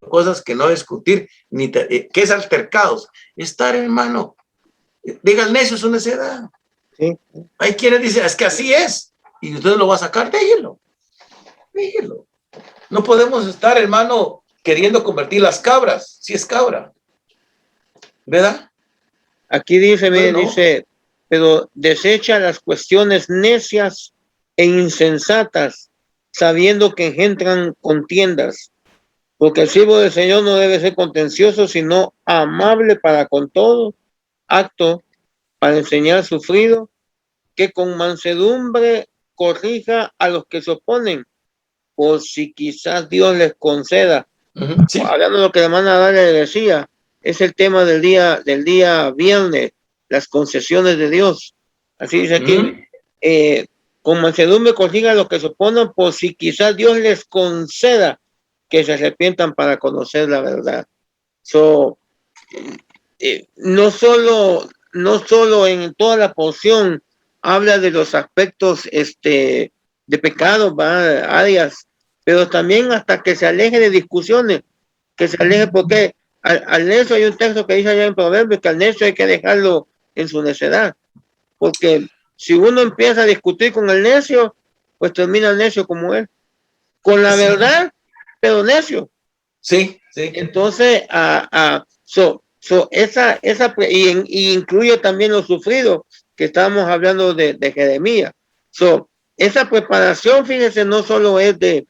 cosas que no discutir, ni que es altercados. Estar, hermano, diga el necio, es una necedad. Sí. Hay quienes dicen, es que así es, y usted lo va a sacar, déjelo. No podemos estar, hermano, queriendo convertir las cabras, si es cabra, ¿verdad? Aquí dice, dice, pero desecha las cuestiones necias e insensatas, sabiendo que engendran contiendas, porque el siervo del Señor no debe ser contencioso, sino amable para con todo, apto para enseñar, sufrido, que con mansedumbre corrija a los que se oponen, por si quizás Dios les conceda. Sí. Hablando de lo que la hermana Dalia le decía, es el tema del día viernes, las concesiones de Dios. Así dice aquí, con mansedumbre corrija a los que se oponen, por si quizás Dios les conceda que se arrepientan para conocer la verdad. No solo en toda la porción habla de los aspectos de pecado, áreas, pero también hasta que se aleje de discusiones, que se aleje, porque al necio hay un texto que dice allá en Proverbios que al necio hay que dejarlo en su necedad, porque si uno empieza a discutir con el necio, pues termina el necio como él, con la verdad, pero necio. Sí. Entonces, y incluye también lo sufrido, que estábamos hablando de Jeremías. Esa preparación, fíjense, no solo es de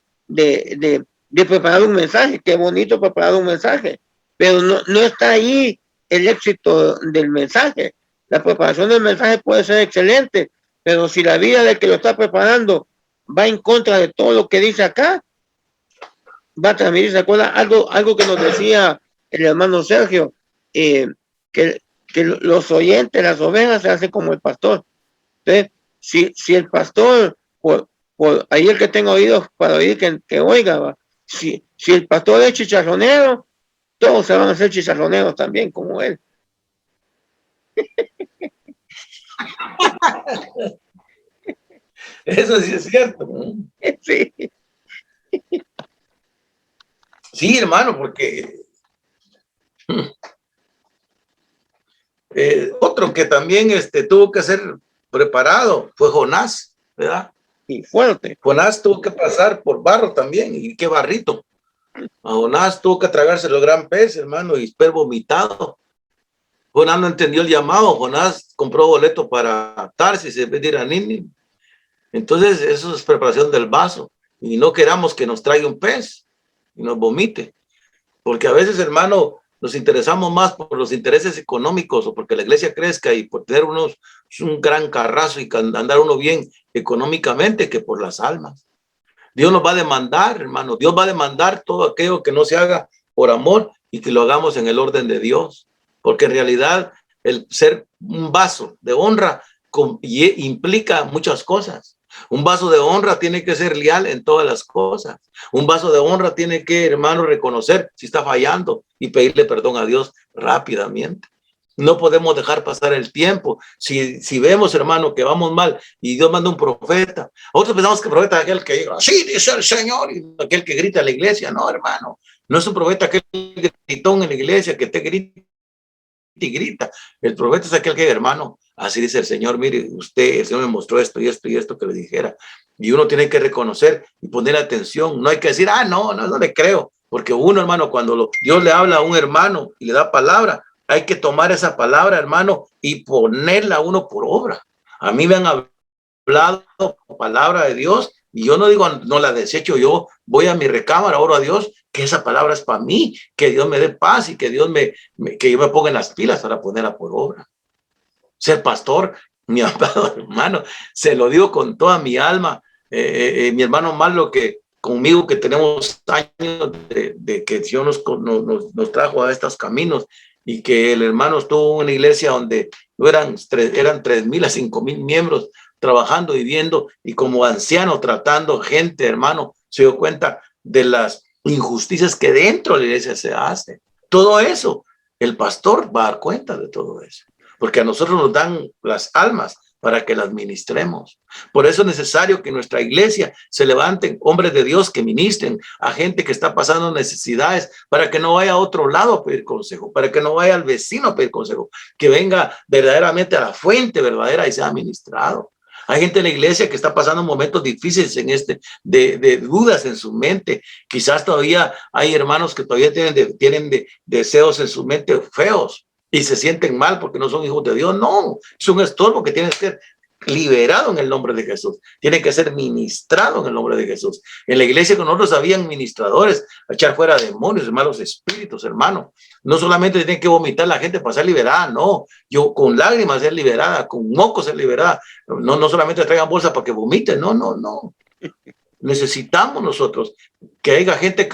preparar un mensaje, qué bonito preparar un mensaje, pero no está ahí el éxito del mensaje. La preparación del mensaje puede ser excelente, pero si la vida del que lo está preparando va en contra de todo lo que dice acá, va a transmitir, ¿se acuerda? Algo que nos decía el hermano Sergio, que los oyentes, las ovejas, se hacen como el pastor. Entonces, si el pastor, por ahí el que tenga oídos para oír, que oiga, ¿va? Si el pastor es chicharronero, todos se van a hacer chicharroneros también, como él. Eso sí es cierto. Sí. Sí, hermano, porque otro que también tuvo que ser preparado fue Jonás, ¿verdad? Y fuerte. Jonás tuvo que pasar por barro también, y qué barrito. A Jonás tuvo que tragarse el gran pez, hermano, y fue vomitado. Jonás no entendió el llamado. Jonás compró boleto para Tarsis en vez de ir a Nínive. Entonces, eso es preparación del vaso. Y no queramos que nos traiga un pez y nos vomite. Porque a veces, hermano, nos interesamos más por los intereses económicos o porque la iglesia crezca y por tener un gran carrazo y andar uno bien económicamente que por las almas. Dios nos va a demandar, hermano. Dios va a demandar todo aquello que no se haga por amor y que lo hagamos en el orden de Dios. Porque en realidad el ser un vaso de honra implica muchas cosas. Un vaso de honra tiene que ser leal en todas las cosas. Un vaso de honra tiene que, hermano, reconocer si está fallando y pedirle perdón a Dios rápidamente. No podemos dejar pasar el tiempo. Si vemos, hermano, que vamos mal y Dios manda un profeta, nosotros pensamos que el profeta es aquel que diga, sí, dice el Señor, y aquel que grita a la iglesia. No, hermano, no es un profeta aquel gritón en la iglesia que te grita y grita. El profeta es aquel que, hermano, así dice el Señor, mire, el Señor me mostró esto y esto y esto que le dijera. Y uno tiene que reconocer y poner atención. No hay que decir, no le creo. Porque uno, hermano, cuando Dios le habla a un hermano y le da palabra, hay que tomar esa palabra, hermano, y ponerla uno por obra. A mí me han hablado palabra de Dios y yo no digo, no la desecho, yo voy a mi recámara, oro a Dios, que esa palabra es para mí, que Dios me dé paz y que Dios que yo me ponga en las pilas para ponerla por obra. Ser pastor, mi amado hermano, se lo digo con toda mi alma, mi hermano Malo, que conmigo que tenemos años de que Dios nos trajo a estos caminos y que el hermano estuvo en una iglesia donde no eran 3,000 a 5,000 miembros trabajando, viviendo y como anciano tratando gente, hermano, se dio cuenta de las injusticias que dentro de la iglesia se hace. Todo eso, el pastor va a dar cuenta de todo eso, porque a nosotros nos dan las almas para que las ministremos. Por eso es necesario que en nuestra iglesia se levanten hombres de Dios que ministren a gente que está pasando necesidades, para que no vaya a otro lado a pedir consejo, para que no vaya al vecino a pedir consejo, que venga verdaderamente a la fuente verdadera y sea ministrado. Hay gente en la iglesia que está pasando momentos difíciles de dudas en su mente. Quizás todavía hay hermanos que todavía tienen deseos en su mente feos y se sienten mal porque no son hijos de Dios. No, es un estorbo que tiene que ser liberado en el nombre de Jesús. Tiene que ser ministrado en el nombre de Jesús. En la iglesia con nosotros habían ministradores a echar fuera demonios, malos espíritus, hermano. No solamente tiene que vomitar la gente para ser liberada, no. Yo con lágrimas ser liberada, con mocos ser liberada. No solamente traigan bolsa para que vomiten, no. Necesitamos nosotros que haya gente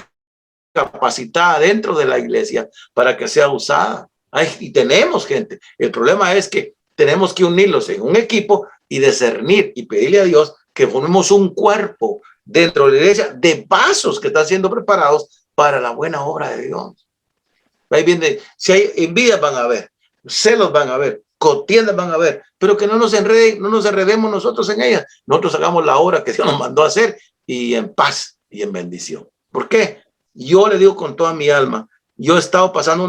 capacitada dentro de la iglesia para que sea usada. Y tenemos gente. El problema es que tenemos que unirlos en un equipo y discernir y pedirle a Dios que formemos un cuerpo dentro de la iglesia de vasos que están siendo preparados para la buena obra de Dios. Ahí viene, si hay envidias van a haber, celos van a haber, contiendas van a haber, pero que no nos enredemos nosotros en ellas. Nosotros hagamos la obra que Dios nos mandó a hacer y en paz y en bendición. ¿Por qué? Yo le digo con toda mi alma, yo he estado pasando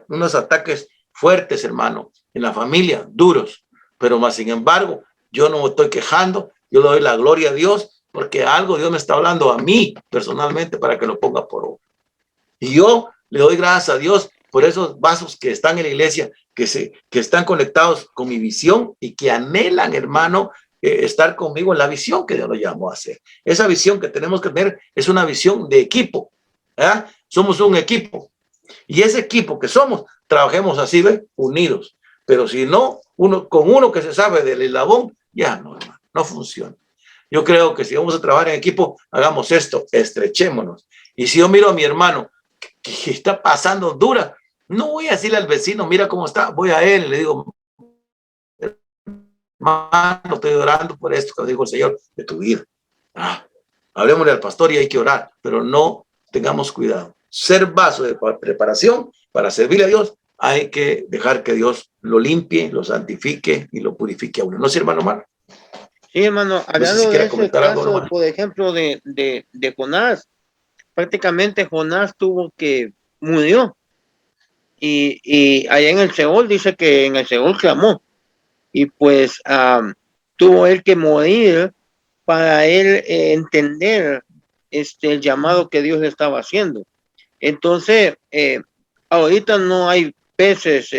unos ataques fuertes, hermano, en la familia, duros, pero más sin embargo, yo no me estoy quejando, yo le doy la gloria a Dios, porque algo Dios me está hablando a mí personalmente para que lo ponga por obra. Y yo le doy gracias a Dios por esos vasos que están en la iglesia, que están conectados con mi visión y que anhelan, hermano, estar conmigo en la visión que Dios lo llamó a hacer. Esa visión que tenemos que tener es una visión de equipo. Somos un equipo. Y ese equipo que somos, trabajemos así, ¿ve? Unidos. Pero si no, con uno que se sabe del eslabón, ya no, hermano, no funciona. Yo creo que si vamos a trabajar en equipo, hagamos esto, estrechémonos. Y si yo miro a mi hermano que está pasando dura, no voy a decirle al vecino, mira cómo está, voy a él y le digo, hermano, estoy orando por esto que dijo el Señor de tu vida. Hablemosle al pastor y hay que orar, pero no tengamos cuidado. Ser vaso de preparación para servirle a Dios, hay que dejar que Dios lo limpie, lo santifique y lo purifique a uno. ¿No es, hermano Mar? Sí, hermano, hablando de ese caso, por ejemplo, de Jonás, prácticamente Jonás murió. Y allá en el Seol dice que en el Seol clamó. Y pues tuvo él que morir para él entender el llamado que Dios le estaba haciendo. Entonces, ahorita no hay peces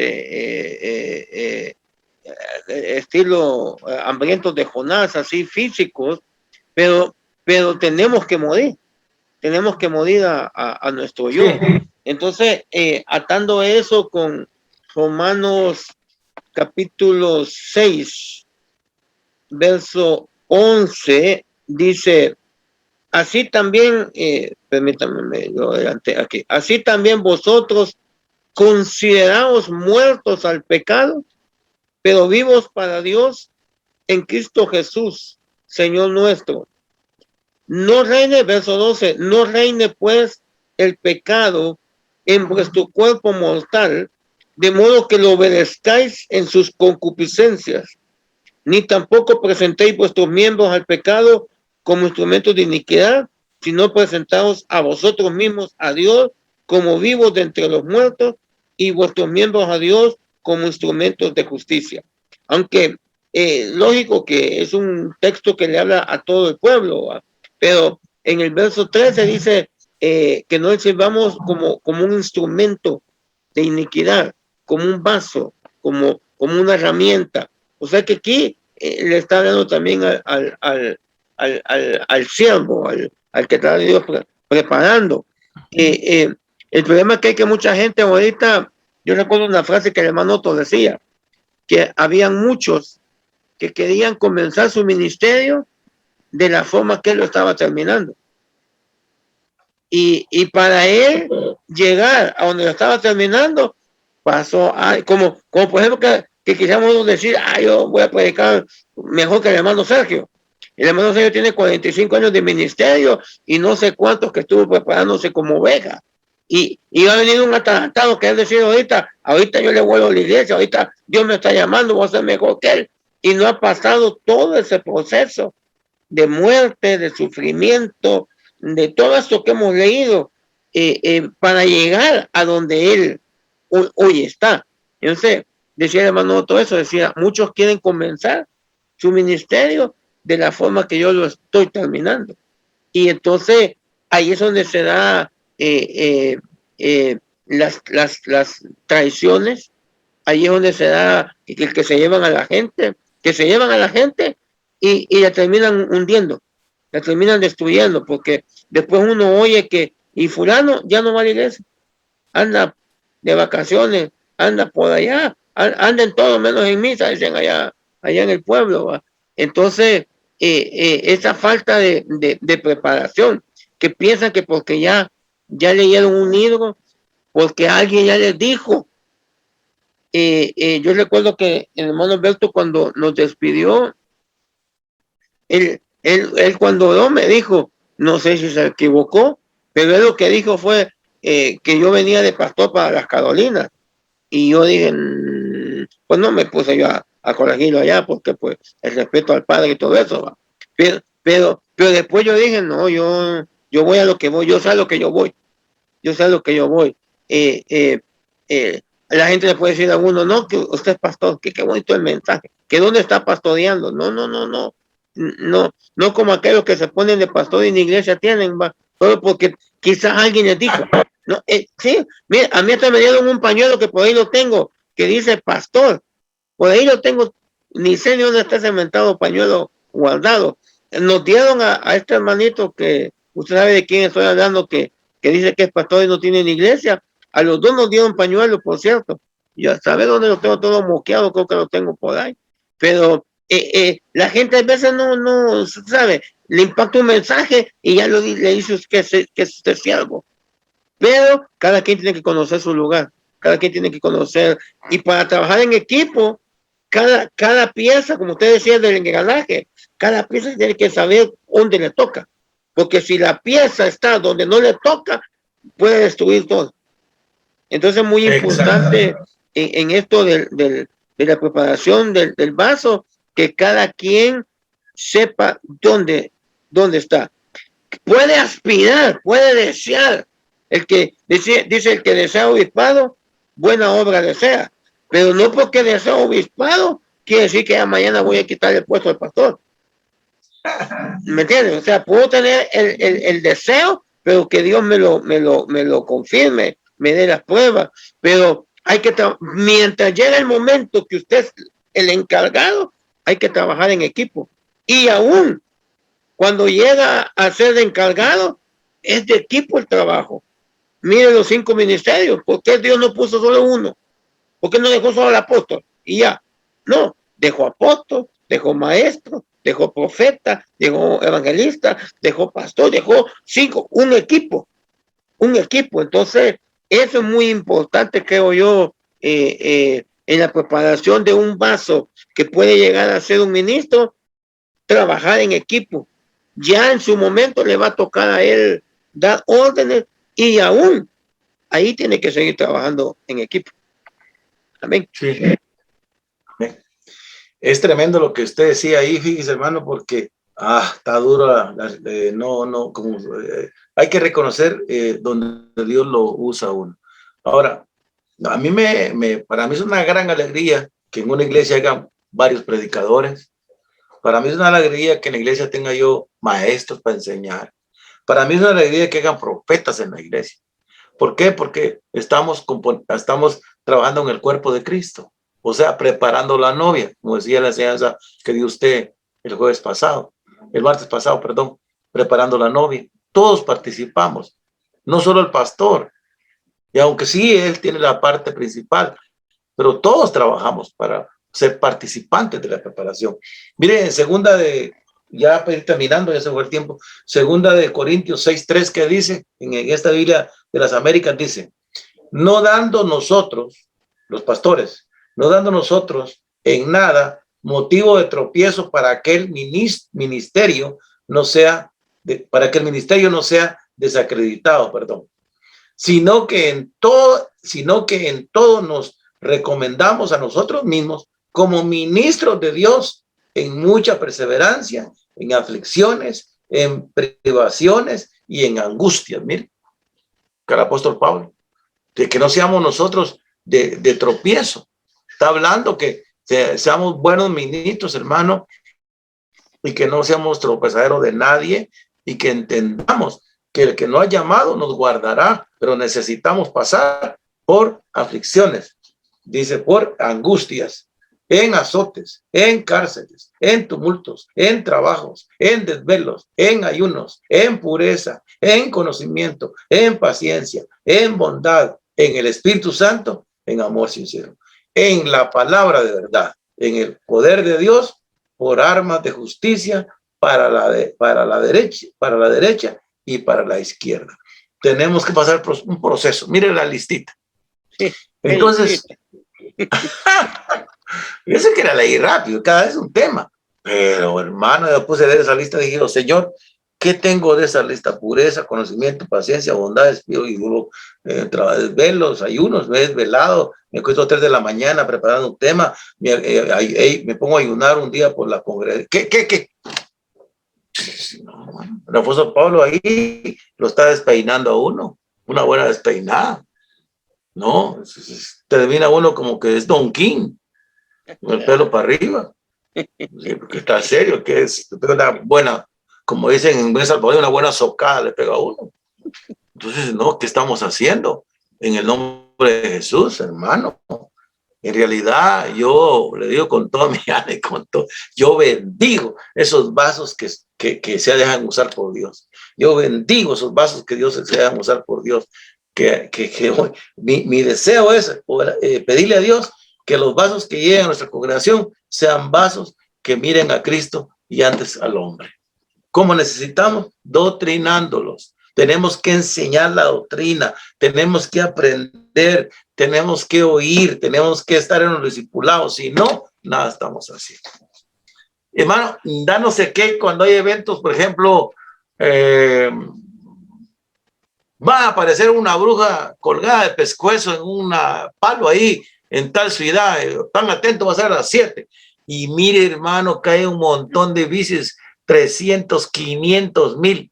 estilo hambrientos de Jonás, así físicos, pero tenemos que morir a nuestro yo. Sí. Entonces, atando eso con Romanos capítulo 6, verso 11, dice, así también, permítanme, lo adelante aquí, así también vosotros consideraos muertos al pecado, pero vivos para Dios en Cristo Jesús, Señor nuestro. No reine, verso 12, no reine pues el pecado en vuestro cuerpo mortal, de modo que lo obedezcáis en sus concupiscencias, ni tampoco presentéis vuestros miembros al pecado como instrumentos de iniquidad, sino presentaos a vosotros mismos a Dios como vivos de entre los muertos y vuestros miembros a Dios como instrumentos de justicia. Aunque lógico que es un texto que le habla a todo el pueblo, ¿va? Pero en el verso 13 dice que no sirvamos como un instrumento de iniquidad, como un vaso, como una herramienta. O sea que aquí le está hablando también al siervo, al que está Dios preparando. El problema es que hay que mucha gente ahorita, yo recuerdo una frase que el hermano Otto decía, que habían muchos que querían comenzar su ministerio de la forma que él lo estaba terminando. Y para él llegar a donde lo estaba terminando, pasó como por ejemplo que quisiéramos decir, yo voy a predicar mejor que el hermano Sergio. El hermano Sergio tiene 45 años de ministerio y no sé cuántos que estuvo preparándose como oveja. Y va a venir un atalantado que él decía ahorita yo le vuelvo a la iglesia, ahorita Dios me está llamando, voy a ser mejor que él. Y no ha pasado todo ese proceso de muerte, de sufrimiento, de todo esto que hemos leído, para llegar a donde él hoy está. Entonces, decía el hermano todo eso, decía, muchos quieren comenzar su ministerio de la forma que yo lo estoy terminando. Y entonces, ahí es donde se da las traiciones, ahí es donde se da que se llevan a la gente, y la terminan hundiendo, la terminan destruyendo, porque después uno oye que, y fulano ya no va a la iglesia, anda de vacaciones, anda por allá, anda en todo menos en misa, dicen allá en el pueblo, ¿va? Entonces, esa falta de preparación, que piensan que porque ya leyeron un libro, porque alguien ya les dijo. Yo recuerdo que el hermano Alberto cuando nos despidió, él cuando no me dijo, no sé si se equivocó, pero él lo que dijo fue que yo venía de pastor para las Carolinas. Y yo dije, pues no me puse yo a corregirlo allá, porque pues el respeto al padre y todo eso, ¿va? Pero después yo dije, no, yo voy a lo que voy, yo sé a lo que yo voy. La gente le puede decir a uno, no, que usted es pastor, que qué bonito el mensaje, que dónde está pastoreando. No como aquellos que se ponen de pastor y en la iglesia tienen, va, solo porque quizás alguien les dijo. No, sí, mira, a mí hasta me dieron un pañuelo que por ahí lo tengo, que dice pastor, por ahí lo tengo, ni sé ni dónde está cementado pañuelo guardado. Nos dieron a este hermanito que usted sabe de quién estoy hablando, que dice que es pastor y no tiene ni iglesia. A los dos nos dieron pañuelo, por cierto. Yo sabe dónde lo tengo todo moqueado, creo que lo tengo por ahí. Pero la gente a veces no sabe, le impacta un mensaje y ya le dice que es siervo. Pero cada quien tiene que conocer su lugar, cada quien tiene que conocer, y para trabajar en equipo, cada pieza, como usted decía del engranaje, cada pieza tiene que saber dónde le toca, porque si la pieza está donde no le toca, puede destruir todo. Entonces es muy importante en esto de la preparación del vaso, que cada quien sepa dónde está. Puede aspirar, puede desear. El que dice el que desea obispado, buena obra desea. Pero no porque desea obispado, quiere decir que ya mañana voy a quitar el puesto al pastor. ¿Me entiendes? O sea, puedo tener el deseo, pero que Dios me lo confirme, me dé las pruebas. Pero hay que, mientras llega el momento que usted es el encargado, hay que trabajar en equipo. Y aún cuando llega a ser encargado, es de equipo el trabajo. Mire los 5 ministerios. ¿Por qué Dios no puso solo uno? ¿Por qué no dejó solo al apóstol? Y ya. No, dejó apóstol, dejó maestro, dejó profeta, dejó evangelista, dejó pastor, dejó 5, un equipo. Entonces, eso es muy importante, creo yo, en la preparación de un vaso que puede llegar a ser un ministro, trabajar en equipo. Ya en su momento le va a tocar a él dar órdenes y aún ahí tiene que seguir trabajando en equipo. Amén. Sí. Amén. Es tremendo lo que usted decía ahí, fíjese, hermano, porque está duro. Hay que reconocer donde Dios lo usa uno. Ahora, a mí para mí es una gran alegría que en una iglesia haya varios predicadores. Para mí es una alegría que en la iglesia tenga yo maestros para enseñar. Para mí es una alegría que hagan profetas en la iglesia. ¿Por qué? Porque estamos trabajando en el cuerpo de Cristo. O sea, preparando la novia, como decía la enseñanza que dio usted el martes pasado, perdón, preparando la novia. Todos participamos, no solo el pastor. Y aunque sí, él tiene la parte principal, pero todos trabajamos para ser participantes de la preparación. Mire, ya para ir terminando, ya se fue el tiempo, segunda de Corintios 6:3, que dice, en esta Biblia de las Américas, dice, no dando nosotros, los pastores, no dando nosotros en nada motivo de tropiezo para que el ministerio no sea, desacreditado, perdón, sino que en todo nos recomendamos a nosotros mismos como ministros de Dios en mucha perseverancia, en aflicciones, en privaciones y en angustias. Mire, que el apóstol Pablo, de que no seamos nosotros de tropiezo. Está hablando que seamos buenos ministros, hermano, y que no seamos tropezaderos de nadie, y que entendamos que el que nos ha llamado nos guardará, pero necesitamos pasar por aflicciones, dice, por angustias, en azotes, en cárceles, en tumultos, en trabajos, en desvelos, en ayunos, en pureza, en conocimiento, en paciencia, en bondad, en el Espíritu Santo, en amor sincero, en la palabra de verdad, en el poder de Dios, por armas de justicia para la derecha y para la izquierda. Tenemos que pasar por un proceso. Mire la listita. Sí, entonces, yo sé que la leí rápido, cada vez es un tema, pero hermano, yo puse de esa lista y dije, Señor, ¿qué tengo de esa lista? Pureza, conocimiento, paciencia, bondad, espíritu y duro, desvelos, ayunos, me he desvelado, me cuesto 3 de la mañana preparando un tema, me pongo a ayunar un día por la congregación. ¿Qué? No, el apóstol Pablo ahí lo está despeinando a uno, una buena despeinada, ¿no? Termina uno como que es Don King, con el pelo para arriba, sí, porque está serio, que es una buena, como dicen en buen salvadoreño, una buena socada le pega a uno. Entonces, no, ¿qué estamos haciendo? En el nombre de Jesús, hermano. En realidad, yo le digo con toda mi alma y con todo, yo bendigo esos vasos que se dejan usar por Dios. Yo bendigo esos vasos que Dios se dejan usar por Dios. Mi deseo es pedirle a Dios que los vasos que lleguen a nuestra congregación sean vasos que miren a Cristo y antes al hombre. ¿Cómo necesitamos? Doctrinándolos. Tenemos que enseñar la doctrina, tenemos que aprender, tenemos que oír, tenemos que estar en los discipulados. Si no, nada estamos haciendo. Hermano, da no sé qué cuando hay eventos, por ejemplo, va a aparecer una bruja colgada de pescuezo en un palo ahí en tal ciudad, tan atento, va a ser a las 7. Y mire, hermano, cae un montón de bicis, 300, 500 mil.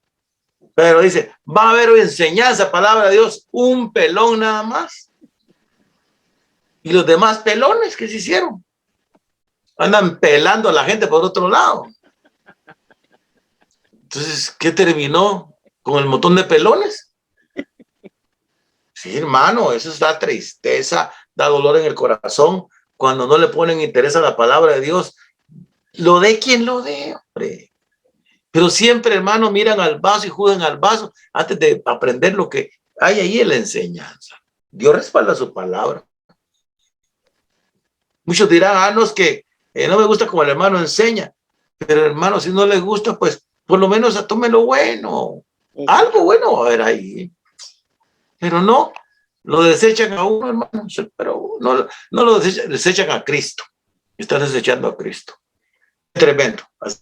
Pero dice, va a haber enseñanza, palabra de Dios, un pelón nada más. Y los demás pelones que se hicieron andan pelando a la gente por otro lado. Entonces, ¿qué terminó? ¿Con el montón de pelones? Sí, hermano, eso da tristeza, da dolor en el corazón cuando no le ponen interés a la palabra de Dios. Lo dé quien lo dé, hombre. Pero siempre, hermano, miran al vaso y juzgan al vaso antes de aprender lo que hay ahí en la enseñanza. Dios respalda su palabra. Muchos dirán, no, es que no me gusta como el hermano enseña. Pero hermano, si no le gusta, pues por lo menos tome lo bueno. Algo bueno va a haber ahí. Pero no, lo desechan a uno, hermano. Pero no lo desechan a Cristo. Están desechando a Cristo. Tremendo. Así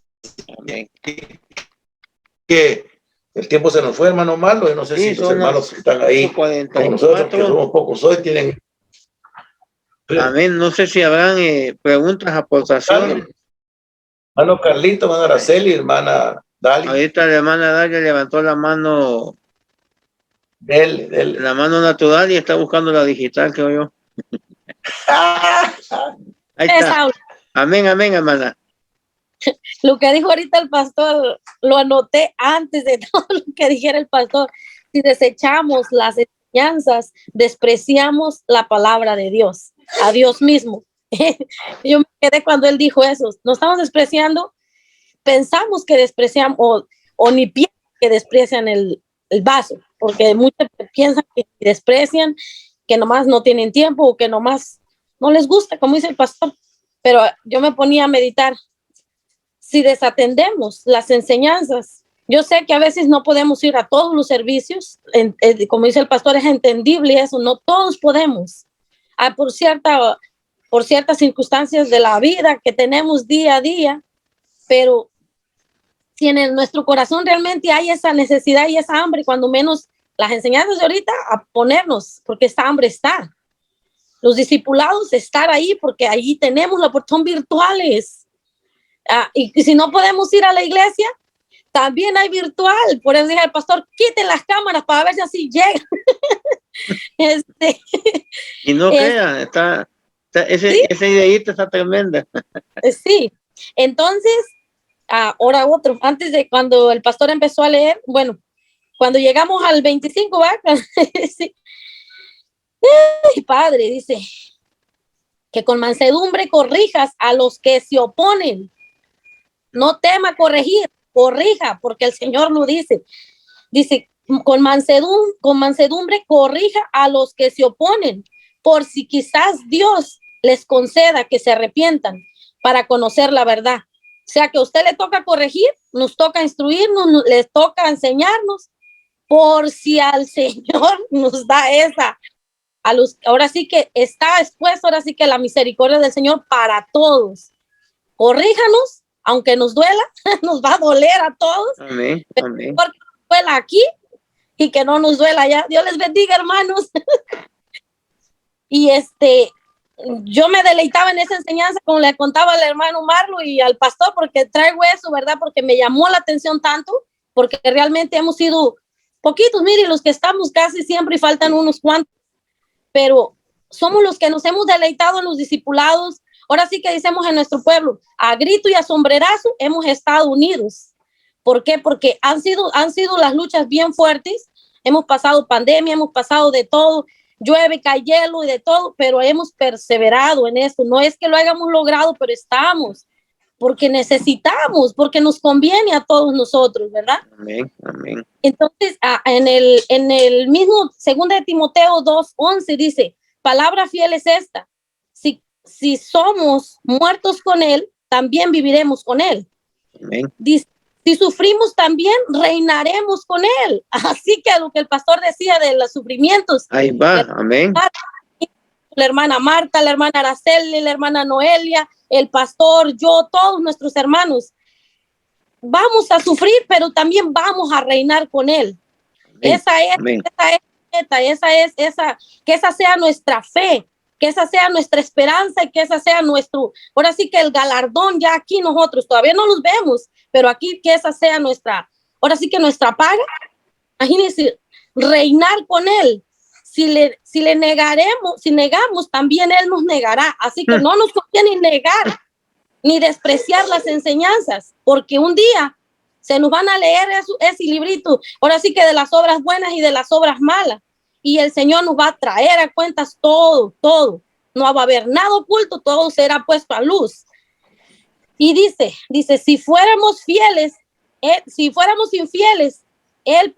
que el tiempo se nos fue, hermano Marlo. Yo no sé si los hermanos que están ahí con nosotros, que somos pocos hoy, tienen... Amén. No sé si habrán preguntas, aportaciones. Hermano Carlito, hermana Araceli, hermana Dalia. Ahorita la hermana Dalia levantó la mano. Dele. La mano natural y está buscando la digital, creo yo. Ahí está. Amén, hermana. Lo que dijo ahorita el pastor, lo anoté antes de todo lo que dijera el pastor. Si desechamos las enseñanzas, despreciamos la palabra de Dios, a Dios mismo. Yo me quedé cuando él dijo eso. No estamos despreciando, pensamos que despreciamos, o ni piensan que desprecian el vaso, porque muchos piensan que desprecian, que nomás no tienen tiempo o que nomás no les gusta, como dice el pastor. Pero yo me ponía a meditar. Si desatendemos las enseñanzas, yo sé que a veces no podemos ir a todos los servicios, como dice el pastor, es entendible eso, no todos podemos. Por ciertas circunstancias de la vida que tenemos día a día, pero si en nuestro corazón realmente hay esa necesidad y esa hambre, cuando menos las enseñanzas de ahorita, a ponernos, porque esta hambre está. Los discipulados, estar ahí, porque allí tenemos la oportunidad virtuales. Y si no podemos ir a la iglesia, también hay virtual. Por eso dije al pastor, quiten las cámaras para ver si así llega. Y no crean, esa ideita está tremenda. Sí, entonces, ahora otro, antes de cuando el pastor empezó a leer, bueno, cuando llegamos al 25, ¿va? Sí. Ay, Padre, dice, que con mansedumbre corrijas a los que se oponen. No tema corregir, corrija, porque el Señor lo dice. Dice, con mansedumbre corrija a los que se oponen, por si quizás Dios les conceda que se arrepientan para conocer la verdad. O sea, que a usted le toca corregir, nos toca instruirnos, les toca enseñarnos, por si al Señor nos da esa. Ahora sí que está expuesto, ahora sí que la misericordia del Señor para todos. Corríjanos, aunque nos duela, nos va a doler a todos. Amén. Porque nos duela aquí y que no nos duela allá. Dios les bendiga, hermanos. Y yo me deleitaba en esa enseñanza, como le contaba al hermano Marlo y al pastor, porque traigo eso, ¿verdad? Porque me llamó la atención tanto, porque realmente hemos sido poquitos, mire, los que estamos casi siempre y faltan unos cuantos, pero somos los que nos hemos deleitado en los discipulados. Ahora sí que decimos en nuestro pueblo, a grito y a sombrerazo hemos estado unidos. ¿Por qué? Porque han sido las luchas bien fuertes. Hemos pasado pandemia, hemos pasado de todo, llueve, cae hielo y de todo, pero hemos perseverado en esto. No es que lo hayamos logrado, pero estamos, porque necesitamos, porque nos conviene a todos nosotros, ¿verdad? Amén, amén. Entonces, en el mismo 2 de Timoteo 2:11 dice, palabra fiel es esta, si somos muertos con él, también viviremos con él. Amén. Dice, si sufrimos también, reinaremos con él. Así que a lo que el pastor decía de los sufrimientos. Ahí va, amén. La hermana Marta, la hermana Araceli, la hermana Noelia, el pastor, yo, todos nuestros hermanos. Vamos a sufrir, pero también vamos a reinar con él. Amén. Que esa sea nuestra fe, que esa sea nuestra esperanza y que esa sea ahora sí que el galardón ya aquí nosotros, todavía no los vemos, pero aquí que esa sea ahora sí que nuestra paga. Imagínense, reinar con él. Si le negamos, también él nos negará. Así que no nos conviene negar ni despreciar las enseñanzas, porque un día Se nos van a leer ese librito, ahora sí que de las obras buenas y de las obras malas. Y el Señor nos va a traer a cuentas todo, todo. No va a haber nada oculto, todo será puesto a luz. Y dice, si fuéramos fieles, si fuéramos infieles, Él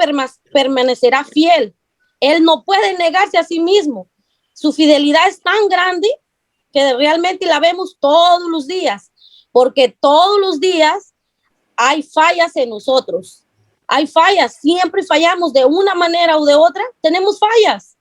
permanecerá fiel. Él no puede negarse a sí mismo. Su fidelidad es tan grande que realmente la vemos todos los días, porque todos los días hay fallas en nosotros. Hay fallas, siempre fallamos de una manera o de otra, tenemos fallas.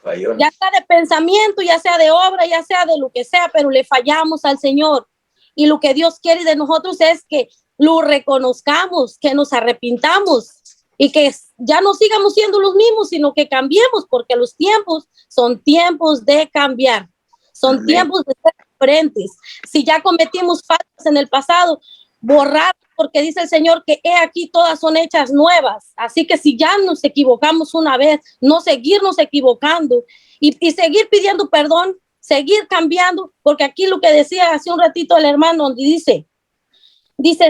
Fallón. Ya sea de pensamiento, ya sea de obra, ya sea de lo que sea, pero le fallamos al Señor. Y lo que Dios quiere de nosotros es que lo reconozcamos, que nos arrepintamos y que ya no sigamos siendo los mismos, sino que cambiemos, porque los tiempos son tiempos de cambiar, son Amén. tiempos de ser diferentes. Si ya cometimos faltas en el pasado, borrar, porque dice el Señor que he aquí todas son hechas nuevas. Así que si ya nos equivocamos una vez, no seguirnos equivocando y seguir pidiendo perdón, seguir cambiando, porque aquí lo que decía hace un ratito el hermano, donde dice,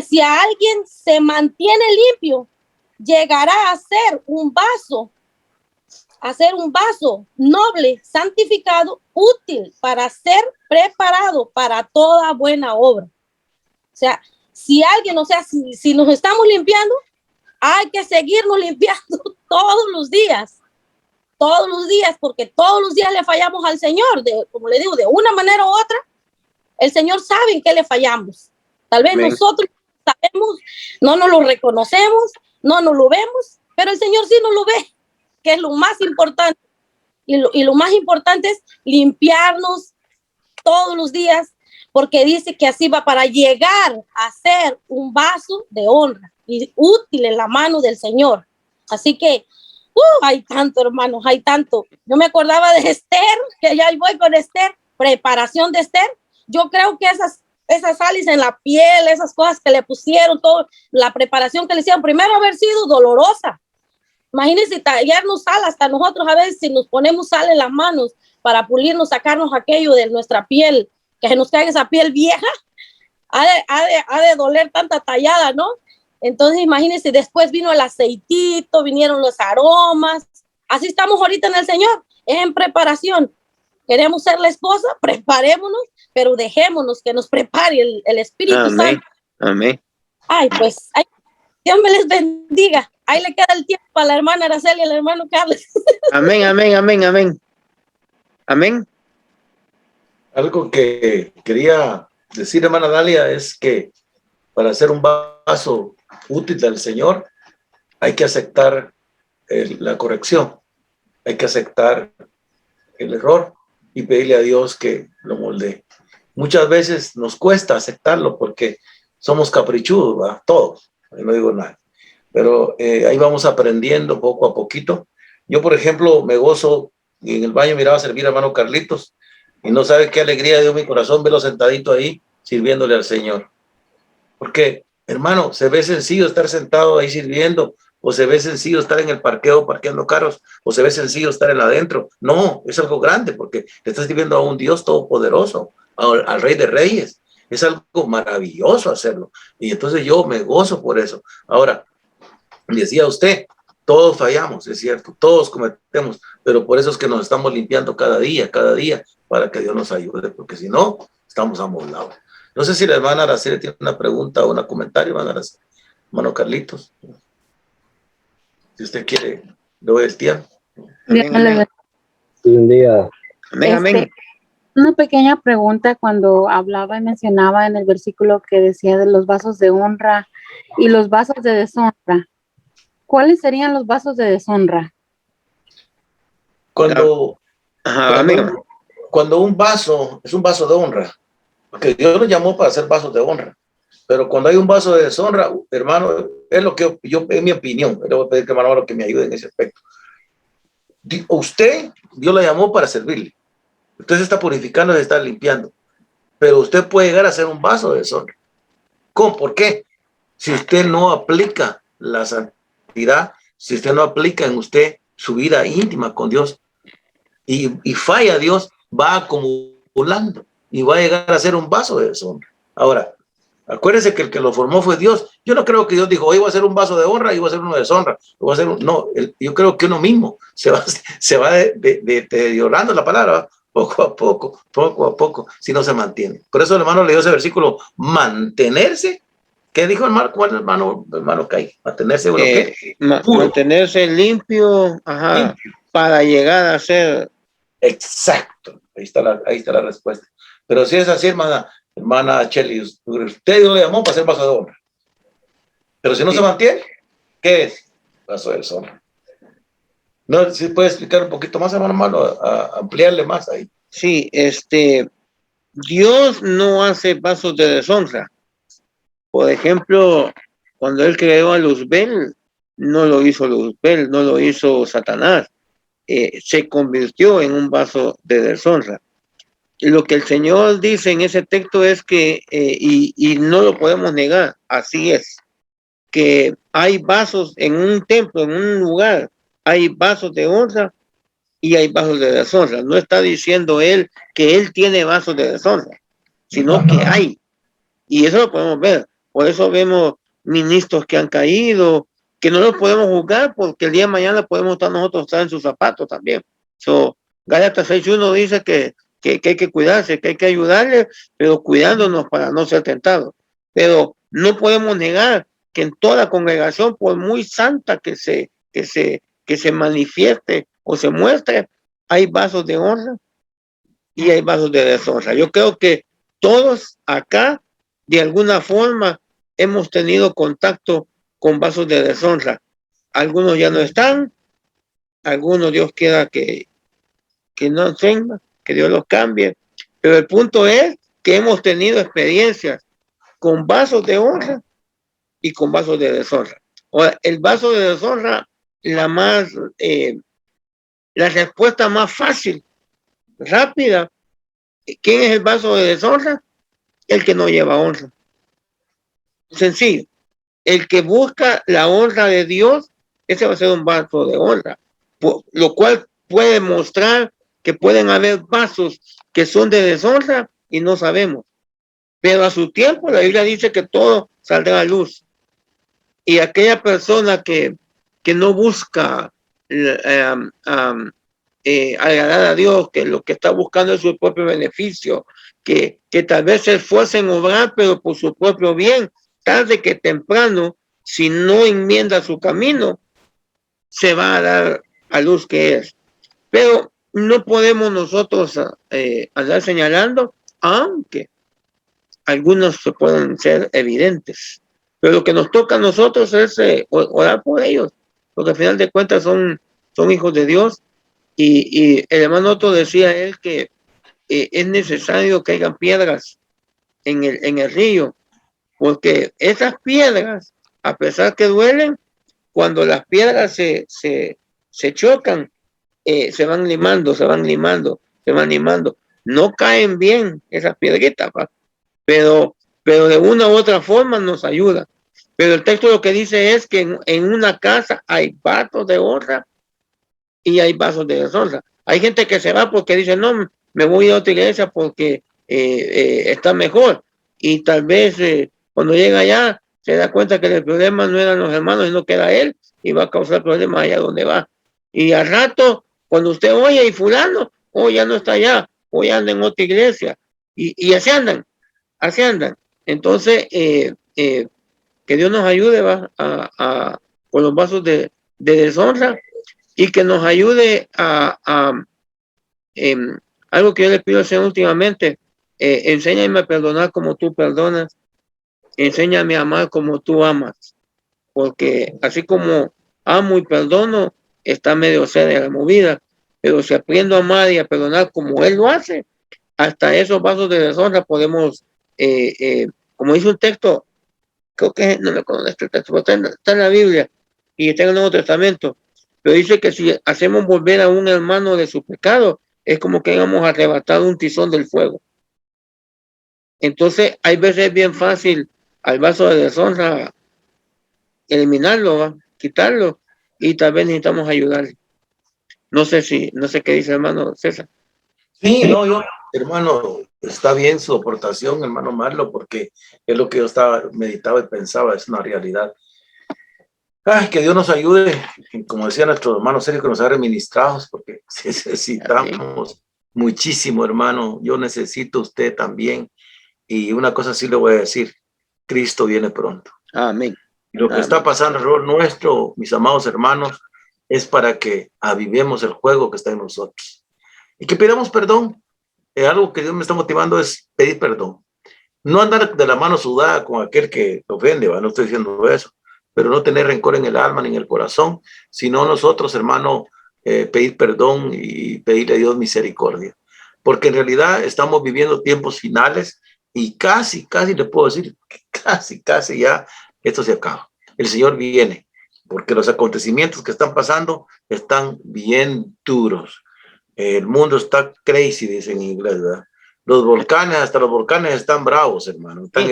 si a alguien se mantiene limpio, llegará a ser un vaso noble, santificado, útil para ser preparado para toda buena obra. O sea, si alguien, si nos estamos limpiando, hay que seguirnos limpiando todos los días, porque todos los días le fallamos al Señor, como le digo, de una manera u otra, el Señor sabe en qué le fallamos. Tal vez nosotros sabemos, no nos lo reconocemos, no nos lo vemos, pero el Señor sí nos lo ve, que es lo más importante. Y lo más importante es limpiarnos todos los días, porque dice que así va para llegar a ser un vaso de honra y útil en la mano del Señor. Así que hay tanto, hermanos, hay tanto. Yo me acordaba de Esther, que ya voy con Esther, preparación de Esther. Yo creo que esas sales en la piel, esas cosas que le pusieron, todo, la preparación que le hicieron, primero haber sido dolorosa. Imagínense tallarnos sal, hasta nosotros a veces si nos ponemos sal en las manos para pulirnos, sacarnos aquello de nuestra piel, que se nos caiga esa piel vieja, ha de doler tanta tallada, ¿no? Entonces imagínense, después vino el aceitito, vinieron los aromas, así estamos ahorita en el Señor, en preparación. Queremos ser la esposa, preparémonos, pero dejémonos que nos prepare el Espíritu Santo. Amén. Ay, pues, Dios me les bendiga. Ahí le queda el tiempo a la hermana Araceli y al hermano Carlos. Amén. Algo que quería decir, hermana Dalia, es que para hacer un vaso útil al Señor hay que aceptar la corrección, hay que aceptar el error y pedirle a Dios que lo moldee. Muchas veces nos cuesta aceptarlo porque somos caprichudos, ¿verdad? Todos, no digo nada, pero ahí vamos aprendiendo poco a poquito. Yo, por ejemplo, me gozo, y en el baño miraba servir a hermano Carlitos, y no sabe qué alegría dio mi corazón verlo sentadito ahí, sirviéndole al Señor. Porque, hermano, se ve sencillo estar sentado ahí sirviendo, o se ve sencillo estar en el parqueo parqueando carros, o se ve sencillo estar en adentro. No, es algo grande, porque le estás sirviendo a un Dios todopoderoso, al Rey de Reyes. Es algo maravilloso hacerlo. Y entonces yo me gozo por eso. Ahora, decía usted, todos fallamos, es cierto, todos cometemos, pero por eso es que nos estamos limpiando cada día, para que Dios nos ayude, porque si no, estamos amolados. No sé si la hermana Araceli tiene una pregunta o un comentario, hermano Carlitos. Si usted quiere, le doy el tiempo. Amén. Buen día. Amén. Una pequeña pregunta cuando hablaba y mencionaba en el versículo que decía de los vasos de honra y los vasos de deshonra. ¿Cuáles serían los vasos de deshonra? Cuando un vaso es un vaso de honra, porque Dios lo llamó para hacer vasos de honra, pero cuando hay un vaso de deshonra, hermano, es lo que yo en mi opinión, le voy a pedir que hermano que me ayude en ese aspecto. Usted, Dios lo llamó para servirle. Usted se está purificando, se está limpiando, pero usted puede llegar a ser un vaso de deshonra. ¿Cómo? ¿Por qué? Si usted no aplica la santidad, si usted no aplica en usted su vida íntima con Dios y falla a Dios, va acumulando y va a llegar a ser un vaso de deshonra. Ahora, Acuérdense que el que lo formó fue Dios. Yo no creo que Dios dijo, hoy voy a hacer un vaso de honra y voy a hacer uno de deshonra. No, yo creo que uno mismo se va deteriorando la palabra, poco a poco, si no se mantiene. Por eso el hermano leyó ese versículo, mantenerse. ¿Qué dijo el hermano? ¿Cuál hermano Kai? Mantenerse, bueno, ¿qué? Mantenerse limpio, ajá, limpio, para llegar a ser. Exacto, ahí está la respuesta. Pero si es así, hermana Chely, usted lo llamó para hacer vaso de honra. Pero si no se mantiene, ¿qué es? Vaso de deshonra. ¿No? ¿Si puede explicar un poquito más, hermano? Ampliarle más ahí. Sí, Dios no hace vasos de deshonra. Por ejemplo, cuando él creó a Luzbel, no lo hizo Luzbel, no lo hizo Satanás. Se convirtió en un vaso de deshonra. Y lo que el Señor dice en ese texto es que, y no lo podemos negar, así es, que hay vasos en un templo, en un lugar, hay vasos de honra y hay vasos de deshonra. No está diciendo él que él tiene vasos de deshonra, sino que hay. Y eso lo podemos ver. Por eso vemos ministros que han caído, que no los podemos juzgar porque el día de mañana podemos estar nosotros en sus zapatos también. Gálatas 6:1 dice que hay que cuidarse, que hay que ayudarle, pero cuidándonos para no ser tentados. Pero no podemos negar que en toda congregación, por muy santa que se manifieste o se muestre, hay vasos de honra y hay vasos de deshonra. Yo creo que todos acá, de alguna forma, hemos tenido contacto con vasos de deshonra. Algunos ya no están, algunos Dios quiera que no tenga, que Dios los cambie, pero el punto es que hemos tenido experiencias con vasos de honra y con vasos de deshonra. Ahora, el vaso de deshonra, la respuesta más fácil, rápida. ¿Quién es el vaso de deshonra? El que no lleva honra. Sencillo. El que busca la honra de Dios, ese va a ser un vaso de honra, lo cual puede mostrar que pueden haber vasos que son de deshonra y no sabemos. Pero a su tiempo la Biblia dice que todo saldrá a luz. Y aquella persona que no busca agradar a Dios, que lo que está buscando es su propio beneficio, que tal vez se esfuerce en obrar, pero por su propio bien, tarde que temprano, si no enmienda su camino, se va a dar a luz que es. Pero no podemos nosotros andar señalando, aunque algunos se pueden ser evidentes. Pero lo que nos toca a nosotros es orar por ellos, porque al final de cuentas son hijos de Dios. Y el hermano Otto decía él que es necesario que hayan piedras en el río, porque esas piedras, a pesar que duelen, cuando las piedras se chocan, se van limando. No caen bien esas piedritas, pero de una u otra forma nos ayuda. Pero el texto lo que dice es que en una casa hay vasos de honra y hay vasos de deshonra. Hay gente que se va porque dice, no, me voy a otra iglesia porque está mejor. Y tal vez cuando llega allá se da cuenta que el problema no eran los hermanos, sino que era él, y va a causar problemas allá donde va. Y al rato, cuando usted oye y fulano, ya no está allá, hoy anda en otra iglesia. Y así andan. Entonces, que Dios nos ayude con los vasos de deshonra y que nos ayude algo que yo le pido al Señor últimamente, enséñame a perdonar como tú perdonas, enséñame a amar como tú amas, porque así como amo y perdono, está medio seria la movida, pero si aprendo a amar y a perdonar como Él lo hace, hasta esos vasos de deshonra podemos, como dice un texto, creo que no me acuerdo de este texto, pero está en la Biblia y está en el Nuevo Testamento, pero dice que si hacemos volver a un hermano de su pecado, es como que hayamos arrebatado un tizón del fuego. Entonces, hay veces es bien fácil al vaso de deshonra eliminarlo, quitarlo, y tal vez necesitamos ayudarle. No sé qué dice el hermano César. Sí, no, Hermano, está bien su aportación, hermano Marlo, porque es lo que yo estaba, meditaba y pensaba, es una realidad. Ay, que Dios nos ayude, como decía nuestro hermano Sergio, que nos haga ministrados, porque necesitamos muchísimo, hermano. Yo necesito usted también. Y una cosa sí le voy a decir, Cristo viene pronto. Amén. Y lo que está pasando alrededor nuestro, mis amados hermanos, es para que avivemos el juego que está en nosotros. Y que pidamos perdón. Algo que Dios me está motivando es pedir perdón. No andar de la mano sudada con aquel que te ofende, ¿va? No estoy diciendo eso, pero no tener rencor en el alma ni en el corazón, sino nosotros, hermano, pedir perdón y pedirle a Dios misericordia. Porque en realidad estamos viviendo tiempos finales y casi le puedo decir, casi ya esto se acaba. El Señor viene, porque los acontecimientos que están pasando están bien duros. El mundo está crazy, dicen en inglés, ¿verdad? Los volcanes, hasta los volcanes están bravos, hermano, están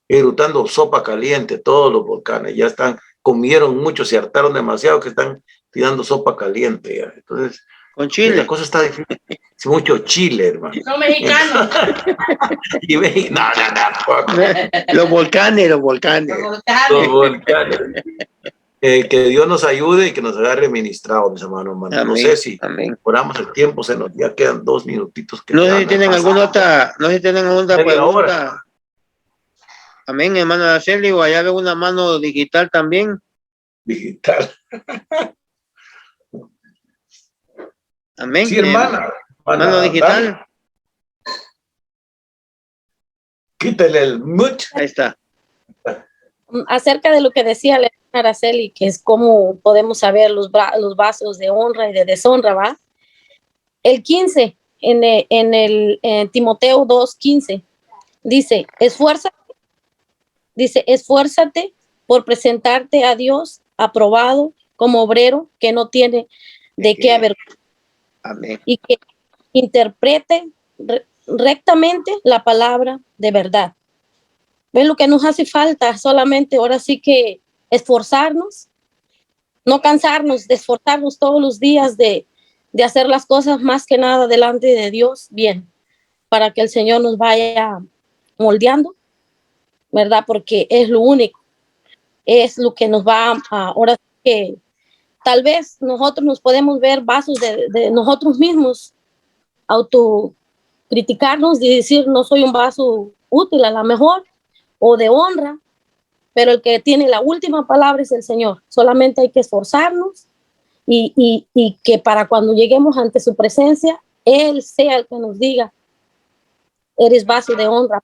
erutando sopa caliente, todos los volcanes, ya están, comieron mucho, se hartaron demasiado que están tirando sopa caliente, ya. Entonces, con Chile. La cosa está difícil, es mucho chile, hermano. Son mexicanos. Los volcanes. Los volcanes. Que Dios nos ayude y que nos agarre ministrado, mis hermanos. Amén, no sé si amén. oramos el tiempo, se nos ya quedan 2 minutitos. Que no sé si tienen alguna otra, pregunta. Hora. Amén, hermano Araceli, o allá veo una mano digital también. Digital. Amén. Sí, hermana. Mano digital. Quítale el mute. Ahí está. Acerca de lo que decía la hermana Araceli, que es cómo podemos saber los vasos de honra y de deshonra, ¿va? El 15, en Timoteo 2:15, dice, esfuérzate por presentarte a Dios aprobado como obrero que no tiene de qué avergonzarse. Amén. Y que interprete rectamente la palabra de verdad. ¿Ven lo que nos hace falta? Solamente ahora sí que esforzarnos, no cansarnos de esforzarnos todos los días de hacer las cosas más que nada delante de Dios bien, para que el Señor nos vaya moldeando, ¿verdad? Porque es lo único, es lo que nos va a, ahora sí que tal vez nosotros nos podemos ver vasos de nosotros mismos, autocriticarnos y decir no soy un vaso útil a lo mejor o de honra, pero el que tiene la última palabra es el Señor. Solamente hay que esforzarnos y que para cuando lleguemos ante su presencia, Él sea el que nos diga, eres vaso de honra.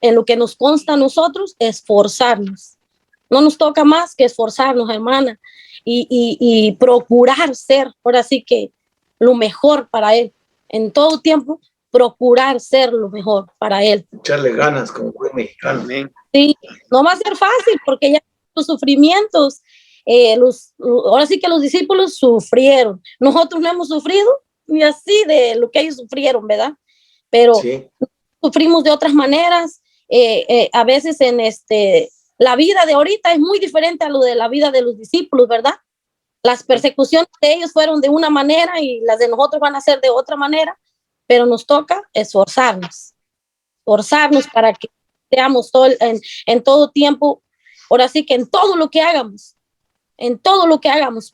En lo que nos consta a nosotros, esforzarnos. No nos toca más que esforzarnos, hermana, y procurar ser, ahora sí que lo mejor para Él. En todo tiempo, procurar ser lo mejor para Él. Echarle ganas como buen mexicano. Amén. Sí, no va a ser fácil porque ya los sufrimientos, ahora sí que los discípulos sufrieron. Nosotros no hemos sufrido ni así de lo que ellos sufrieron, ¿verdad? Pero sí, sufrimos de otras maneras. A veces la vida de ahorita es muy diferente a lo de la vida de los discípulos, ¿verdad? Las persecuciones de ellos fueron de una manera y las de nosotros van a ser de otra manera, pero nos toca esforzarnos para que seamos en todo tiempo, ahora sí que en todo lo que hagamos,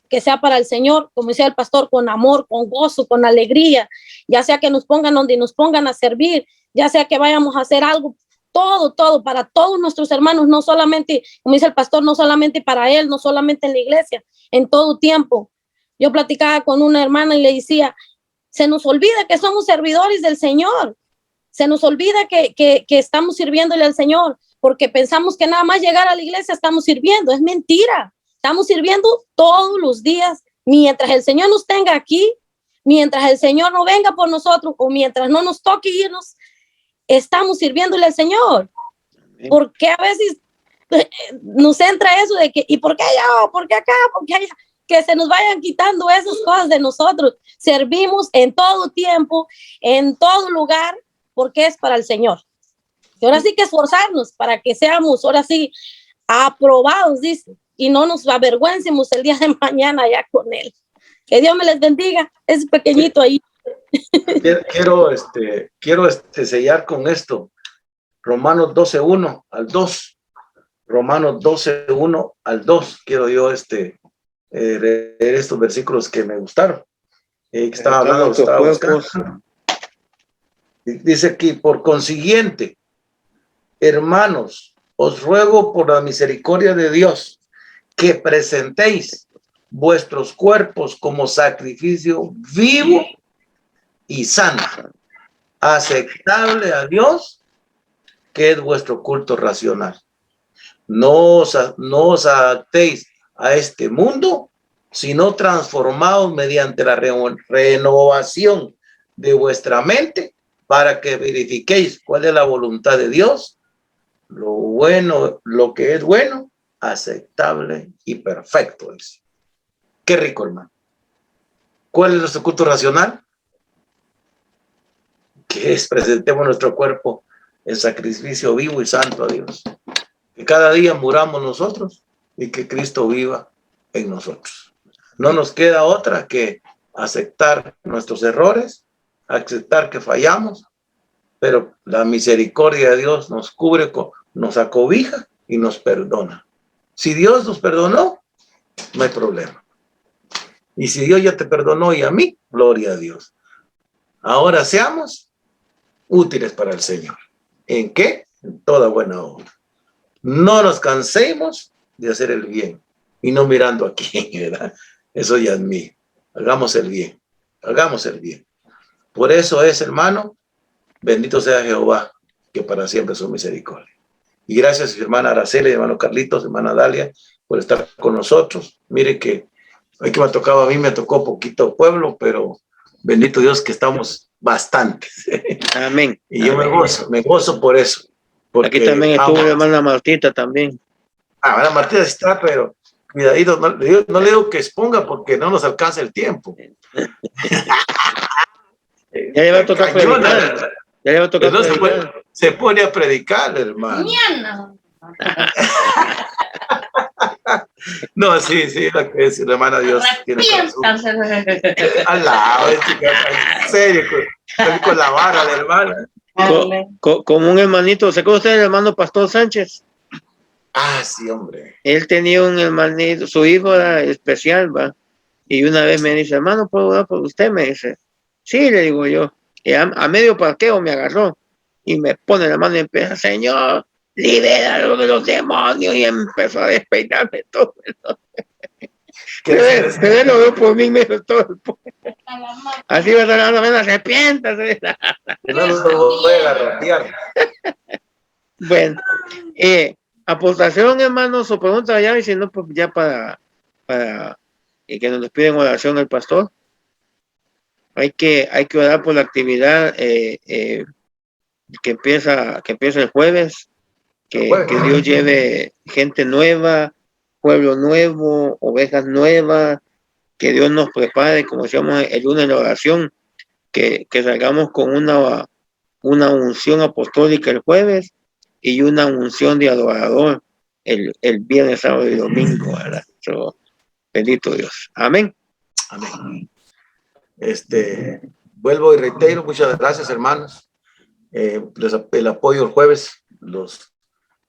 que sea para el Señor, como decía el pastor, con amor, con gozo, con alegría, ya sea que nos pongan donde nos pongan a servir, ya sea que vayamos a hacer algo, todo para todos nuestros hermanos, no solamente, como dice el pastor, no solamente para él, no solamente en la iglesia, en todo tiempo. Yo platicaba con una hermana y le decía, se nos olvida que somos servidores del Señor, se nos olvida que estamos sirviéndole al Señor, porque pensamos que nada más llegar a la iglesia estamos sirviendo. Es mentira, estamos sirviendo todos los días, mientras el Señor nos tenga aquí, mientras el Señor no venga por nosotros o mientras no nos toque irnos, estamos sirviéndole al Señor. Porque a veces nos entra eso de que, ¿y por qué yo? ¿Por qué acá? ¿Por qué allá? Que se nos vayan quitando esas cosas de nosotros. Servimos en todo tiempo, en todo lugar, porque es para el Señor. Y ahora sí que esforzarnos para que seamos, ahora sí, aprobados, dice, y no nos avergüencemos el día de mañana ya con Él. Que Dios me les bendiga. Es pequeñito ahí. Quiero sellar con esto. Romanos 12:1 al 2. Romanos 12:1 al 2. Quiero yo leer estos versículos que me gustaron. Que estaba hablando, estaba buscando. Dice aquí, por consiguiente, hermanos, os ruego por la misericordia de Dios que presentéis vuestros cuerpos como sacrificio vivo y santo, aceptable a Dios, que es vuestro culto racional. No os adaptéis a este mundo, sino transformados mediante la renovación de vuestra mente, para que verifiquéis cuál es la voluntad de Dios, lo bueno, lo que es bueno, aceptable y perfecto es. Qué rico, hermano. ¿Cuál es nuestro culto racional? Que es presentemos nuestro cuerpo en sacrificio vivo y santo a Dios. Que cada día muramos nosotros y que Cristo viva en nosotros. No nos queda otra que aceptar nuestros errores, aceptar que fallamos, pero la misericordia de Dios nos cubre, nos acobija y nos perdona. Si Dios nos perdonó, no hay problema. Y si Dios ya te perdonó y a mí, gloria a Dios. Ahora seamos útiles para el Señor. ¿En qué? En toda buena obra. No nos cansemos de hacer el bien y no mirando a quién, ¿verdad? Eso ya es mío. Hagamos el bien. Hagamos el bien. Por eso es, hermano, bendito sea Jehová, que para siempre es su misericordia. Y gracias, hermana Araceli, hermano Carlitos, hermana Dalia, por estar con nosotros. Mire que hoy que me tocaba a mí, me tocó poquito pueblo, pero bendito Dios que estamos bastantes. Amén. Y yo me gozo por eso. Aquí también estuvo la hermana Martita también. Hermana Martita está, pero cuidadito, no le digo que exponga porque no nos alcanza el tiempo. Ya le va a tocar predicar. Ya le va a tocar predicar. Se pone a predicar, hermano. No, sí, lo que es, la hermana Dios tiene corazón. Al lado, en serio, con la vara de hermana. Como un hermanito, ¿se acuerda usted del hermano Pastor Sánchez? Ah, sí, hombre. Él tenía un hermanito, su hijo era especial, ¿va? Y una vez me dice, hermano, ¿puedo orar por usted? Me dice, sí, le digo yo. Y a medio parqueo me agarró y me pone la mano y empieza, Señor, libéralo de los demonios, y empezó a despeinarme todo. Pero él lo veo por mí, me dio todo el pueblo. Así va a estar la mano, arrepiéntase. No lo voy a garrotear. Bueno, aportación, hermanos, o pregunta ya, y si no, pues ya para que nos piden oración el pastor. Hay que orar por la actividad que empieza el jueves, que Dios lleve gente nueva, pueblo nuevo, ovejas nuevas, que Dios nos prepare, como decíamos el lunes en la oración, que salgamos con una unción apostólica el jueves y una unción de adorador el viernes, sábado y domingo, ¿verdad? Bendito Dios. Amén. Amén. Vuelvo y reitero, muchas gracias, hermanos. El apoyo el jueves, los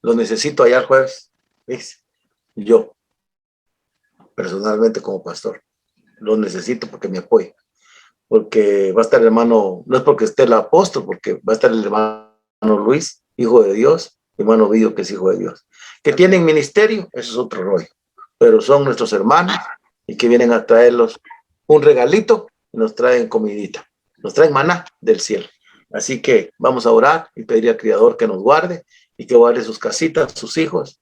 necesito allá el jueves. ¿Ves? Yo, personalmente como pastor, los necesito porque me apoyen. Porque va a estar el hermano, no es porque esté el apóstol, porque va a estar el hermano Luis, hijo de Dios, hermano Vido, que es hijo de Dios. Que tienen ministerio, eso es otro rollo. Pero son nuestros hermanos y que vienen a traerlos un regalito y nos traen comidita. Nos traen maná del cielo. Así que vamos a orar y pedir al Criador que nos guarde y que guarde sus casitas, sus hijos,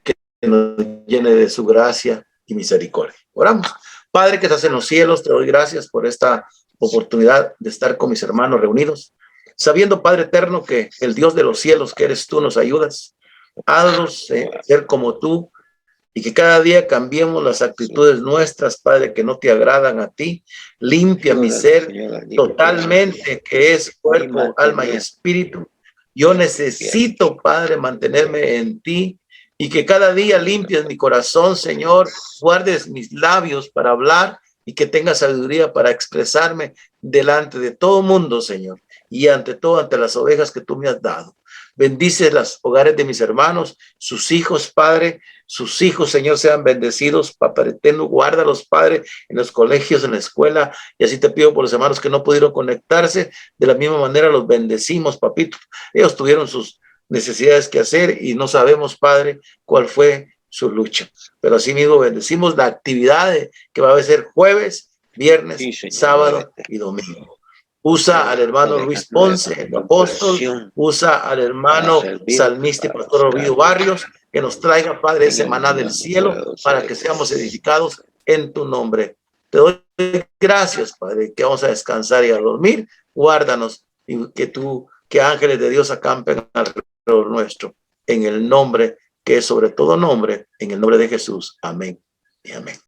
que nos llene de su gracia y misericordia. Oramos. Padre que estás en los cielos, te doy gracias por esta oportunidad de estar con mis hermanos reunidos, sabiendo, Padre eterno, que el Dios de los cielos, que eres tú, nos ayudas. Haznos ser como tú y que cada día cambiemos las actitudes nuestras, Padre, que no te agradan a ti. Limpia mi ser totalmente, que es cuerpo, alma y espíritu. Yo necesito, Padre, mantenerme en ti y que cada día limpies mi corazón, Señor, guardes mis labios para hablar y que tenga sabiduría para expresarme delante de todo mundo, Señor, y ante todo ante las ovejas que tú me has dado. Bendice los hogares de mis hermanos, sus hijos, Padre, sus hijos, Señor, sean bendecidos. Papá eterno, guárdalos, Padre, en los colegios, en la escuela, y así te pido por los hermanos que no pudieron conectarse. De la misma manera los bendecimos, papito. Ellos tuvieron sus necesidades que hacer y no sabemos, Padre, cuál fue su lucha. Pero así mismo bendecimos la actividad que va a ser jueves, viernes, Sí, Señor. sábado y domingo. Usa al hermano Luis Ponce, el apóstol, usa al hermano salmista y pastor Ovidio Barrios, que nos traiga, Padre, ese maná del cielo para que seamos edificados en tu nombre. Te doy gracias, Padre, que vamos a descansar y a dormir. Guárdanos y que ángeles de Dios acampen alrededor nuestro, en el nombre que es sobre todo nombre, en el nombre de Jesús. Amén y amén.